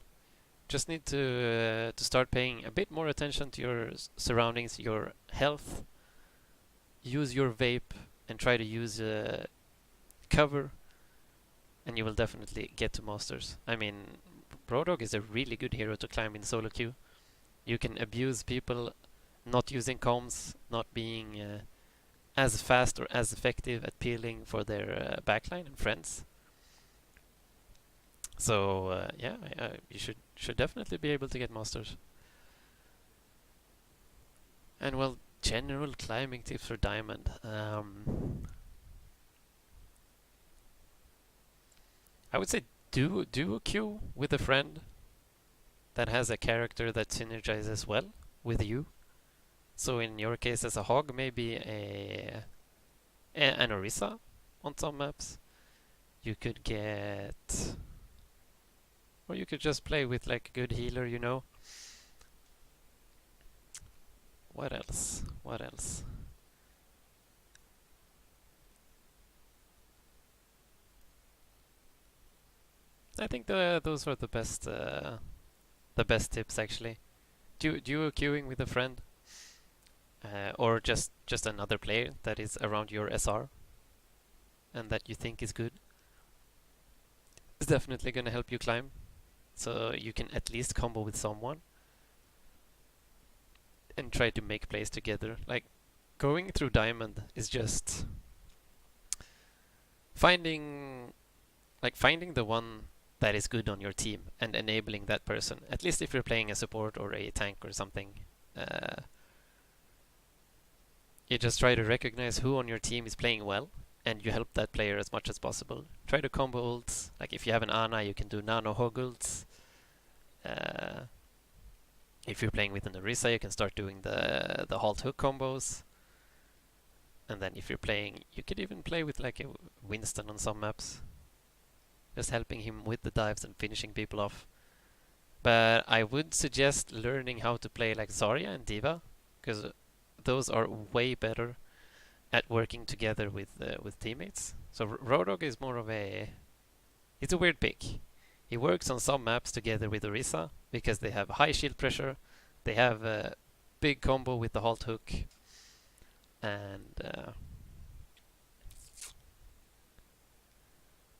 Just need to start paying a bit more attention to your surroundings, your health. Use your vape and try to use cover, and you will definitely get to masters. I mean, Brodog is a really good hero to climb in solo queue. You can abuse people not using comms, not being as fast or as effective at peeling for their backline and friends. So yeah, you should definitely be able to get masters. And well, general climbing tips for diamond. I would say do a queue with a friend that has a character that synergizes well with you. So in your case as a hog, maybe an Orisa on some maps. You could get, or you could just play with like a good healer, you know. What else? I think those are the best tips actually. Do a queuing with a friend, or just another player that is around your SR, and that you think is good. It's definitely gonna help you climb, so you can at least combo with someone. and try to make plays together. Like going through Diamond is just finding the one that is good on your team and enabling that person. At least if you're playing a support or a tank or something, you just try to recognize who on your team is playing well, and you help that player as much as possible. Try to combo ults. Like if you have an Ana, you can do nano hog ults. If you're playing with an Orisa, you can start doing the halt hook combos. And then if you're playing, you could even play with like a Winston on some maps. Just helping him with the dives and finishing people off. But I would suggest learning how to play like Zarya and D.Va, because those are way better at working together with teammates. So Roadhog is more of a... It's a weird pick. He works on some maps together with Orisa because they have high shield pressure, they have a big combo with the halt hook, and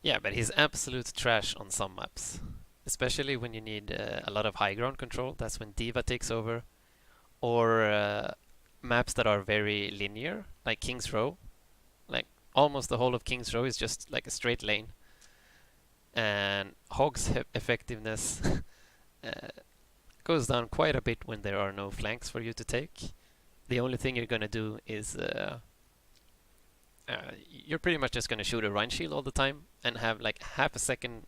yeah, but he's absolute trash on some maps, especially when you need a lot of high ground control. That's when D.Va takes over, or maps that are very linear, like King's Row. Like almost the whole of King's Row is just like a straight lane, and Hog's effectiveness goes down quite a bit when there are no flanks for you to take. The only thing you're gonna do is you're pretty much just gonna shoot a Rhine shield all the time and have like half a second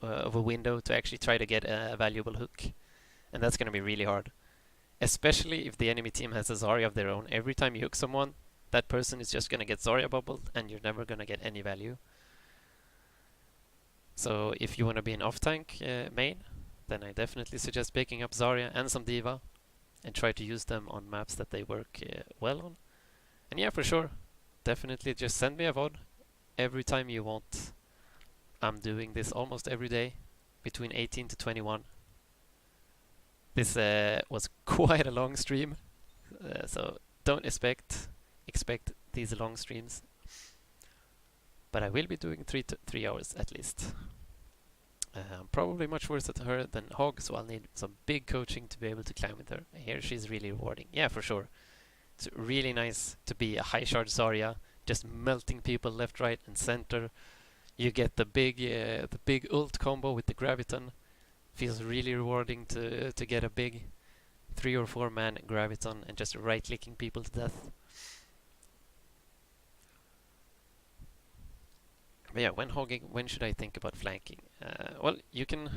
of a window to actually try to get a valuable hook, and that's gonna be really hard. Especially if the enemy team has a Zarya of their own. Every time you hook someone, that person is just gonna get Zarya bubbled, and you're never gonna get any value. So if you want to be an off-tank main, then I definitely suggest picking up Zarya and some D.Va and try to use them on maps that they work well on. And yeah, for sure, definitely just send me a VOD every time you want. I'm doing this almost every day, between 18 to 21. This was quite a long stream, so don't expect these long streams. But I will be doing 3 hours at least. I'm probably much worse at her than Hog, so I'll need some big coaching to be able to climb with her. Here she's really rewarding. Yeah, for sure. It's really nice to be a high charge Zarya, just melting people left, right, and center. You get the big ult combo with the Graviton. Feels really rewarding to get a big 3 or 4 man Graviton and just right clicking people to death. But yeah, when hogging, when should I think about flanking? Well, you can...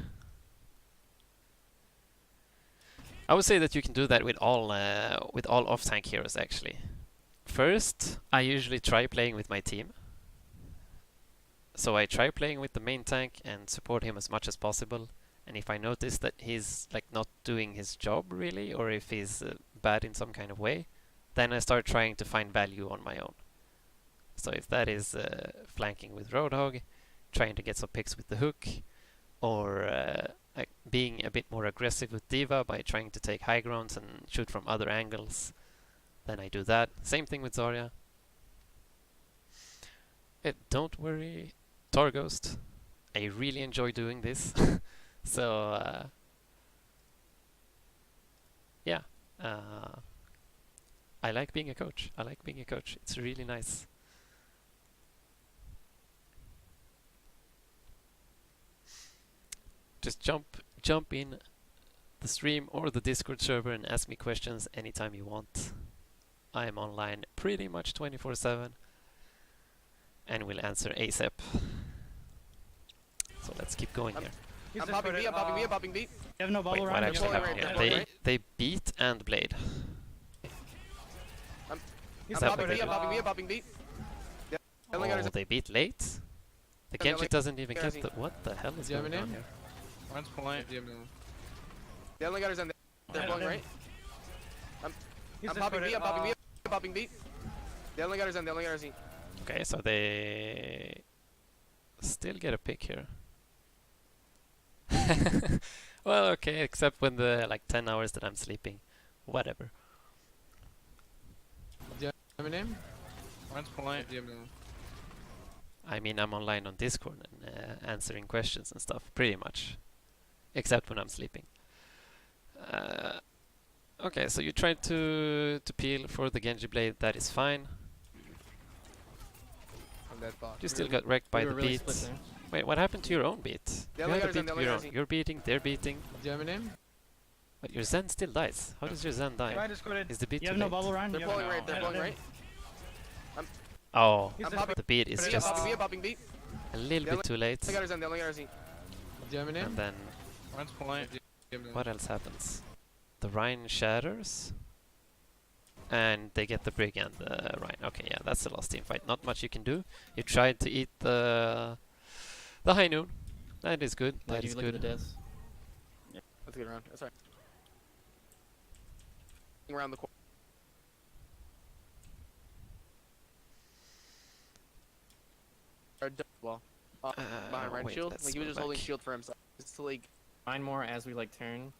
I would say that you can do that with all off-tank heroes, actually. First, I usually try playing with my team. So I try playing with the main tank and support him as much as possible. And if I notice that he's like not doing his job really, or if he's bad in some kind of way, then I start trying to find value on my own. So if that is flanking with Roadhog, trying to get some picks with the hook, or like being a bit more aggressive with D.Va by trying to take high grounds and shoot from other angles, then I do that. Same thing with Zarya. Don't worry, Targhost. I really enjoy doing this. So yeah, I like being a coach. It's really nice. Just jump in the stream or the Discord server and ask me questions anytime you want. I am online pretty much 24/7 and will answer ASAP. So let's keep going here. I'm popping B, I'm popping B. You have no bubble Wait, round. what actually happened here? Right. They beat and Blade. I'm Is that popping what B, they I'm popping B, I'm popping B. Yeah. Oh, they beat late? The Yeah, Genji like- doesn't even yeah, get see. the... What the hell is Do you have going a on name? here? Mine's point. The only guys on they're blowing right. He's I'm popping B, discorded, I'm popping B, I'm popping B. The only guys on, the only guys on. Okay, so they still get a pick here. Well, okay, except when the like 10 hours that I'm sleeping. Whatever. Do you have a name? Mine's point. I mean, I'm online on Discord and answering questions and stuff, pretty much. Except when I'm sleeping. Okay, so you tried to peel for the Genji blade. That is fine. I'm dead fuck. You still got wrecked by We the were really beat. split there. Wait, what happened to your own beat? The You other had a guy's in, beat the of other your guy's own. in. You're beating, they're beating. Do you have a name? But your Zen still dies. How does your Zen die? Ryan discorded. Is the beat You too have no late? bubble, Ryan? They're You have pulling no- right. They're Yeah, pulling yeah. right. Oh, He's I'm popping. the beat is But it just Popping beat. Popping beat. a little bit too late. The other guy's in. The other guy's in. Do you have a name? And then Ryan's point. what else happens? The Rhine shatters. And they get the Brig and the Rhine. Okay, yeah, that's the last team fight. Not much you can do. You tried to eat the high noon. That is good. Like, That you is look at good. the deaths. That's a good round. That's alright. Around the corner. Well, behind Ryan wait, shield. let's Like he was go just holding back. shield for himself. Just to like Mine more as we like turn.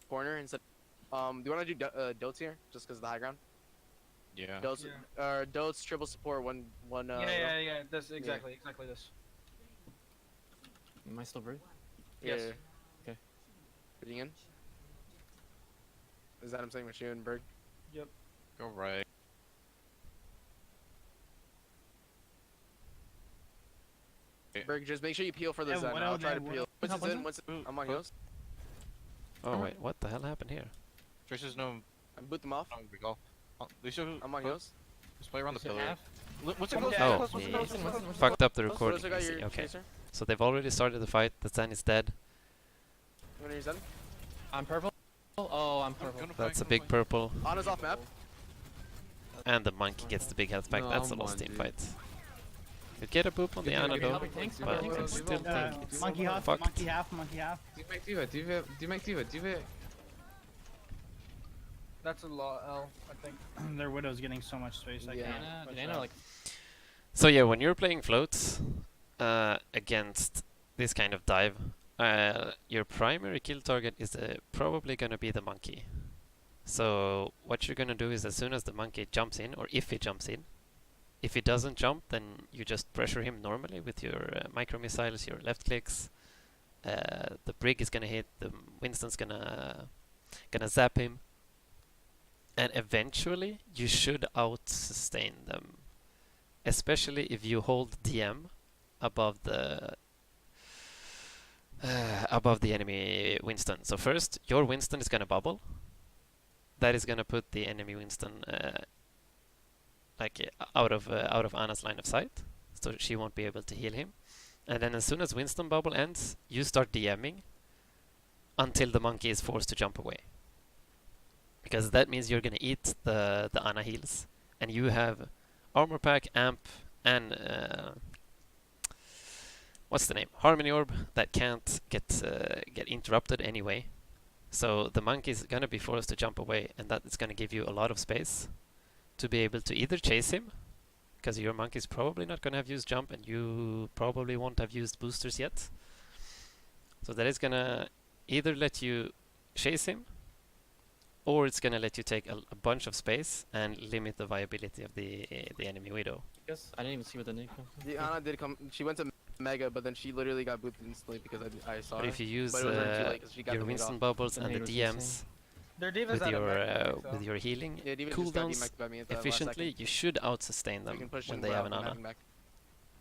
corner instead. Do you want to do dotes here? Just because of the high ground. Yeah. Dotes, dotes, triple support, one. Yeah. That's exactly this. Am I still brewed? Yeah. Yes. Okay. Putting in. Is that I'm saying with you and Berg? Go right. Berg, just make sure you peel for the Yeah, Zen. what I'll else, try yeah, to what peel. else? Once it's Help in, us once I'm on heals. Oh wait, what the hell happened here? Tracer's no. I boot them off. No recall. Lisa, I'm on heals. just play around the Is it pillar. half? What's it Come close? down. Oh, Close, he close, close, close, close. fucked up the Those recording. got I see, your okay. chaser. So they've already started the fight. The Zen is dead. You want to use Zen? I'm purple. Oh, I'm purple. That's a big purple. Ana's off map. And the monkey gets the big health back. No, That's a I'm lost on, team dude. fight. You get a boop on the Give me- Ana give me though, helping tanks, but helping you can tanks. still think Monkey half, fucked. monkey half, monkey half. Do you make D.Va? Do you make D.Va? D.Va? That's a lot, L, I think. Their widow's getting so much space. I Yeah. can't. Dana, push Dana that. like So yeah, when you're playing floats against this kind of dive, your primary kill target is probably gonna be the monkey. So what you're gonna do is as soon as the monkey jumps in, or if he jumps in, if he doesn't jump, then you just pressure him normally with your micro missiles, your left clicks. The Brig is gonna hit, the Winston's gonna zap him, and eventually you should out sustain them. Especially if you hold DM above the enemy Winston. So first, your Winston is gonna bubble. That is gonna put the enemy Winston out of Anna's line of sight, so she won't be able to heal him. And then as soon as Winston bubble ends, you start DMing until the monkey is forced to jump away. Because that means you're gonna eat the Anna heals, and you have armor pack, amp, and what's the name? Harmony orb that can't get interrupted anyway. So the monkey is gonna be forced to jump away, and that is gonna give you a lot of space to be able to either chase him, because your monkey is probably not gonna have used jump, and you probably won't have used boosters yet. So that is gonna either let you chase him, or it's gonna let you take a bunch of space and limit the viability of the enemy widow. Yes, I didn't even see what the nick. The Ana did come. She went to Mega, but then she literally got booped instantly because I saw But her. if you use But it was already too late 'cause she got your the lead Winston off. bubbles The and the nade was DMs insane. Their diva's with out of your mech, I think, so. with your healing Yeah, Diva just got cooldowns demeched by me at the last efficiently, second. you should out sustain We them can push when in they have without an Ana, having back.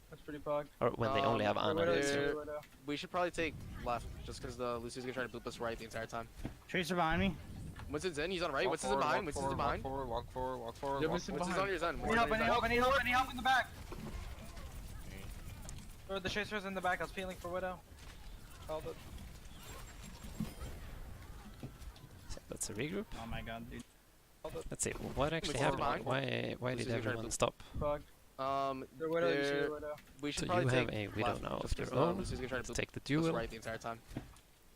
That's pretty pog. or when they only have Their Ana. widow, Yeah. this their turn. widow. We should probably take left, just because the Lucy's gonna try to boop us right the entire time. Tracer behind me. Winston's in, he's on right. Walk Winston's in forward, behind. walk Winston's in forward, behind. Walk forward, walk forward, walk forward. You're walk missing Winston's behind. on your Zen. Any Winston's help, on any your help, Zen. any help, any help in the back! Or the chaser's in the back, I was peeling for Widow. Called it. Let's regroup. Oh my god, dude. Let's see what actually Winston's happened. behind. Why Lucy's did gonna try to everyone boop. stop? Pog. Um, Their Widow, you see there- the Widow. we should So probably you have take a Widow left, now just of 'cause your own. Lucy's gonna try to Let's boop take the us duel. right the entire time.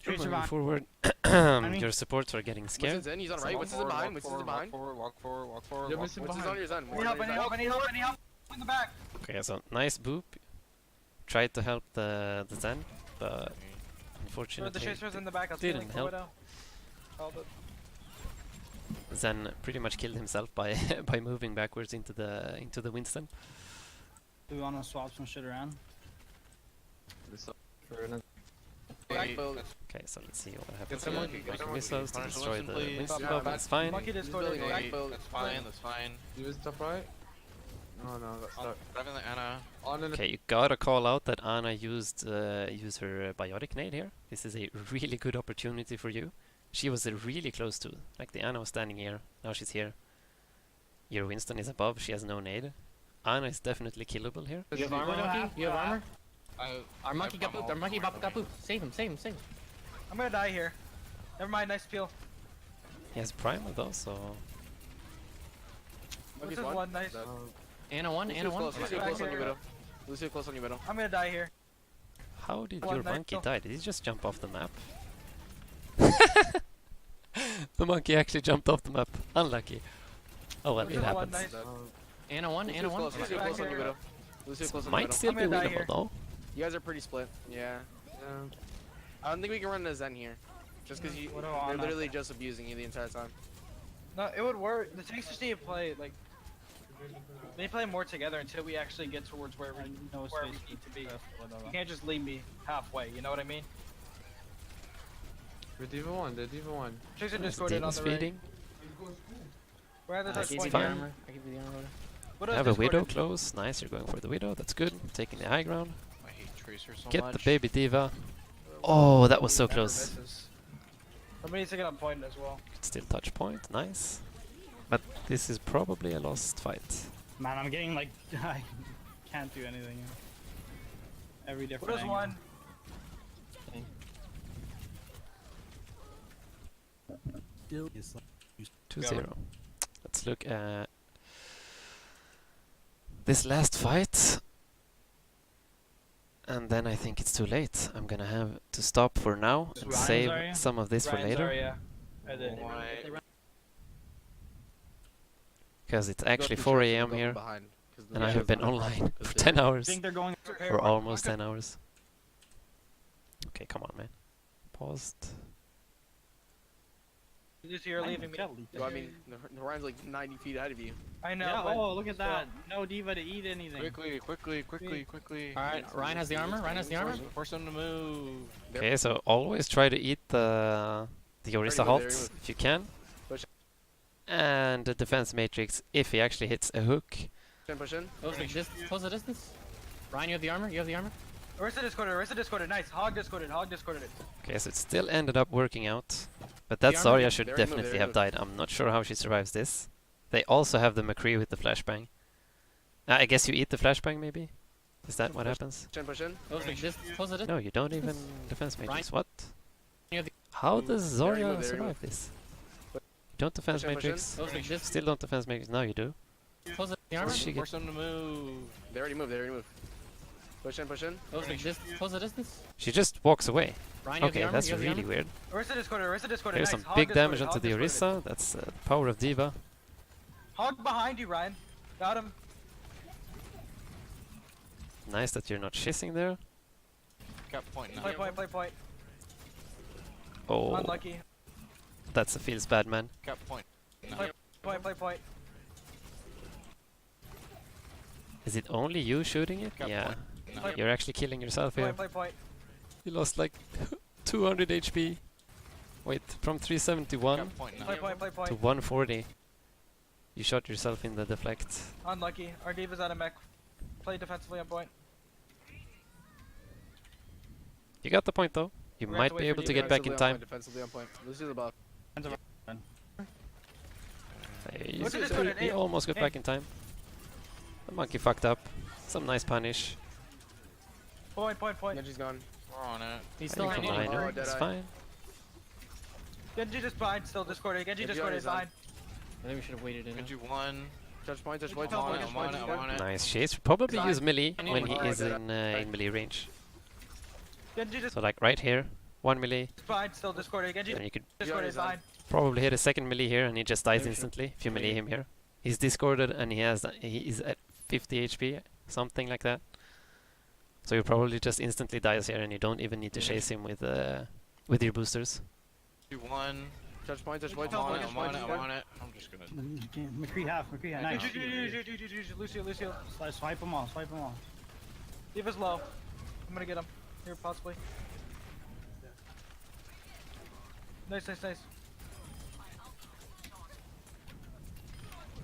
Tracer Moving behind. forward, me. your supports are getting scared. Winston's in, he's on right. Walk Winston's in forward, behind. walk Winston's in forward, behind. Walk forward, walk forward, walk forward. You're walk missing forward. Winston's on your Zen. Any Winston's help, on any your help, Zen. any help, any help in the back! Okay, so nice boop. Tried to help the Zen, but Or the unfortunately chaser's in the back, I was didn't peeling for help. Widow. Called it. Zen pretty much killed himself by by moving backwards into the Winston. Do we want to swap some shit around? For another. Yeah, Wait, build. that's- Okay, so let's see what happens Get here. someone- get Making someone- missiles to punish destroy Winston, the please. Winston Yeah, buff, back- that's fine. Monkey discorded. building a- Wait, build. that's fine, that's fine. D.Va's top right. Oh no, that's I'm stuck. grabbing the Anna. On in the Okay, you gotta call out that Anna used use her biotic nade here. This is a really good opportunity for you. She was really close to, like the Anna was standing here, now she's here. Your Winston is above, she has no nade. Anna is definitely killable here. You have armor, Monkey? You have armor? I, Our monkey got booped. Our monkey got booped. Save him, save him, save him. I'm gonna die here. Never mind, nice peel. He has primal though, so This Monkey's is one nice. Anna 1, Anna 1. Lucio Back close on here. your middle. Lucio close on your middle. I'm gonna die here. how did One your nice monkey kill. die? Did he just jump off the map? The monkey actually jumped off the map. Unlucky. Oh well, This it is one happens. nice. Anna 1, Anna 1. Lucio Back close on your here. middle. Lucio close on your Might middle. still be I'm gonna die winnable here. though. You guys are pretty split. Yeah. I don't think we can run a Zen here. Just because What do I they're want literally up just abusing you the entire time. No, it would work. The tanks just need to play like. They play more together until we actually get towards where we No where we space. need to be. Whatever. You can't just leave me halfway. You know what I mean? With D.Va one, the D.Va one. Chicks are Nice, discorded on Demon's the right. feeding. We're at the I touch give you point the fine. here. armor. I give you the armor. What I else have a widow discorded? close. Nice, you're going for the widow. That's good. Taking the high ground. I hate Tracer so Get much. the baby D.Va. Oh, that was so Never close. misses. Somebody needs to get on point as well. Could still touch point. Nice. But this is probably a lost fight. Man, I'm getting like I can't do anything. Every What different. is angle. one? 2-0. Let's look at this last fight. And then I think it's too late. I'm gonna have to stop for now and Ryan's save area? some of this for Ryan's later. area. I did. Why- Because it's Go actually through 4 church a.m. go here. behind, 'cause the And I church have been is not a problem, online 'cause for they- 10 I hours. think they're going. For almost 10 hours. Okay, come on, man. Paused. Lucy, you're leaving me. Well, I mean, the Ryan's like 90 feet ahead of you. I know. Yeah, but oh, look at still. that. No D.Va to eat anything. Quickly. Alright, Ryan has the armor. Ryan has the armor. Force him to move. Okay, so always try to eat the Orisa go, halt there you go. if you can. Push. And the defense matrix if he actually hits a hook. Push in. Close the distance. Ryan, you have the armor. You have the armor. Orisa discorded. Nice. Hog discorded it. Okay, so it still ended up working out. But that The armor Zarya did- should they already moved, definitely they have already died. I'm not sure how she survives this. They also have the McCree with the flashbang. I guess you eat the flashbang maybe? Is that what happens? Push in. Close the distance. No, you don't even defense matrix. What? You have the- How does There you Zarya go, there you go. survive this? You don't defense Push in, push in. matrix. Close the distance. Still don't defense matrix. Now you do. Close the armor. She get- Force him to move. They already moved. Push in. Close the distance. She just walks away. Ryan, you have the Okay, armor. that's You have the really armor. weird. Orisa discorded. Here's Nice. some Hog big discorded, damage Hog onto the discorded. Orisa. That's the power of D.Va. Hog behind you, Ryan. Got him. Nice that you're not shizzing there. Got point now. Play point. Oh, Unlucky. that's a feels bad, man. Got point. Point. Is it only you shooting it? Got Yeah. point. No. You're actually killing yourself here. Point. You lost like 200 HP. Wait, from 371 Got point now. Point. to 140. You shot yourself in the deflect. Unlucky. Our D.Va's out of mech. Play defensively on point. You got the point though. You We have might to be wait able for to you get back in time. Defensively on point. Lucy's above. Hey, Look at this you one, hey, almost got hey. back in time. The monkey fucked up. Some nice punish. Point. Genji's gone. We're on it. He's still From hanging. Liner. Oh, It's Deadeye. fine. Genji just behind, still discorded. Genji Genji discorded already behind. I think we should have waited in. Did you one? Touch point. I'm I'm on it. Nice chase. Probably Side. use melee I need when to he go is right in melee range. Genji just So like right here, 1 melee. behind, still discorded. Genji Then you could discorded Yeah, behind. probably hit a second melee here and he just dies Maybe we should- instantly if you melee him here. He's discorded and he is at 50 HP, something like that. So he probably just instantly dies here and you don't even need to chase him with your boosters. Do one. Touch point. I'm on it. I'm just gonna. McCree half. Nice. Lucio. Swipe them all. D.Va's low. I'm gonna get him. Here, possibly. Nice, nice, nice.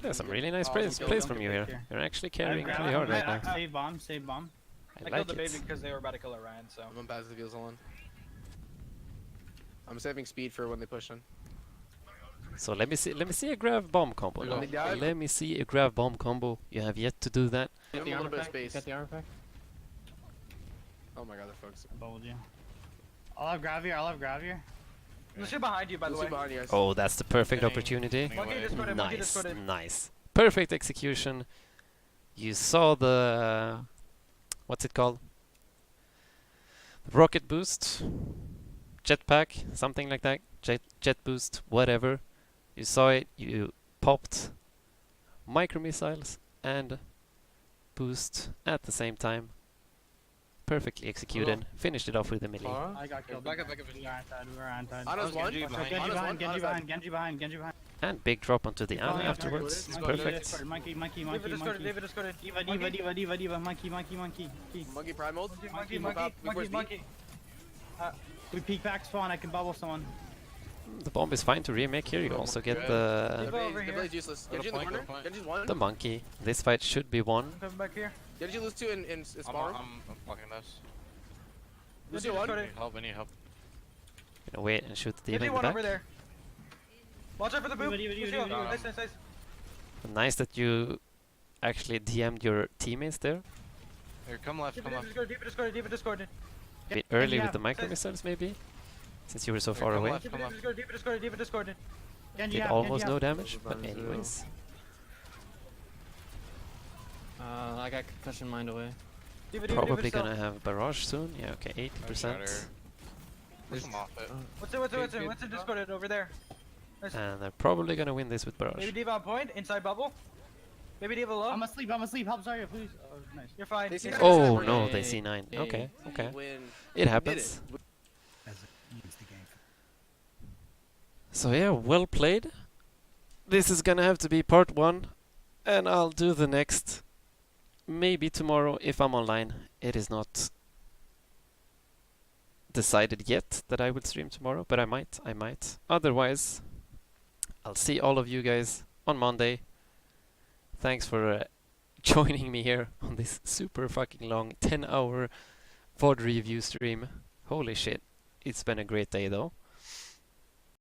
Yeah, some really nice Oh, plays, don't plays get from you picked here. here. You're actually I carrying grabbed pretty hard him. right now. Save bomb, save bomb. I I killed like the baby it. because they were about to kill Orion, so. I'm on passive heals on. I'm saving speed for when they push in. So let me see a grab bomb combo. Let now. me dive. Let me see a grab bomb combo. You have yet to do that. Give him a little bit of space. Got the artifact? Oh my god, they're folks. I bubbled you. I'll have grab here, I'll have grab here. There's shit behind you, by the Lucy way. behind you guys. Oh, that's the perfect Getting- opportunity. getting Monkey away. discorded, monkey Nice, discorded. nice. Perfect execution. You saw the what's it called? Rocket boost, jetpack, something like that. Jet boost, whatever. You saw it. You popped micro missiles and boost at the same time. Perfectly executed. Finished it off with a melee. Clara? I got killed. Back up, back up. We are anti, we are anti. Ana's one. Genji behind. Genji Ana's behind, one, Genji Ana's behind, Genji behind, Genji behind. And big drop onto the Oh, Ana yeah, afterwards. Discorded, Perfect. Discorded, monkey, monkey, David monkey, discorded, monkey. David discorded. D.Va, D.Va, D.Va, D.Va, D.Va, monkey, monkey, monkey. Key. Monkey prime mode. Monkey, move monkey, up, look where's monkey, B. monkey. We peek back spawn, I can bubble someone. The bomb is fine to remake here. You also get the Diva over The here. blade's useless. Go to Genji in the point, go corner. to point. Genji's one. the monkey. This fight should be won. I'm coming back here. Genji lose two in spawn room. I'm blocking this. Lucy Genji one. discorded. I need help. Gonna wait and shoot the Genji D.Va in the one back. over there. Watch out for the boop. Diva, Diva, Lucy Diva, on. Diva. Nice, nice, nice. Nice that you actually DM'd your teammates there. Here, come left, Diva come left. discorded, Diva discorded, Diva discorded. A bit early yeah, with the micro says- missiles maybe, since you were so Here, far come away. left. Diva discorded, Diva discorded, Diva discorded. Genji Did up, almost Genji no up. damage, but Zero. anyways. I got concussion mind away. Diva, Diva, Probably Diva, gonna have barrage soon. Yeah, okay, 80%. Push him off it. What's it discorded over there? Nice. And they're probably gonna win this with barrage. Baby Diva on point, inside bubble. Baby Diva low. I'm asleep, help Zarya, please. Oh, nice. You're fine. They see You're that. Oh Hey, no, hey, they C9. hey. Okay, okay. Win. It Did happens. it. As it use the game. So yeah, well played. This is gonna have to be part 1, and I'll do the next maybe tomorrow if I'm online. It is not decided yet that I will stream tomorrow, but I might. Otherwise, I'll see all of you guys on Monday. Thanks for joining me here on this super fucking long 10-hour VOD review stream. Holy shit. It's been a great day though.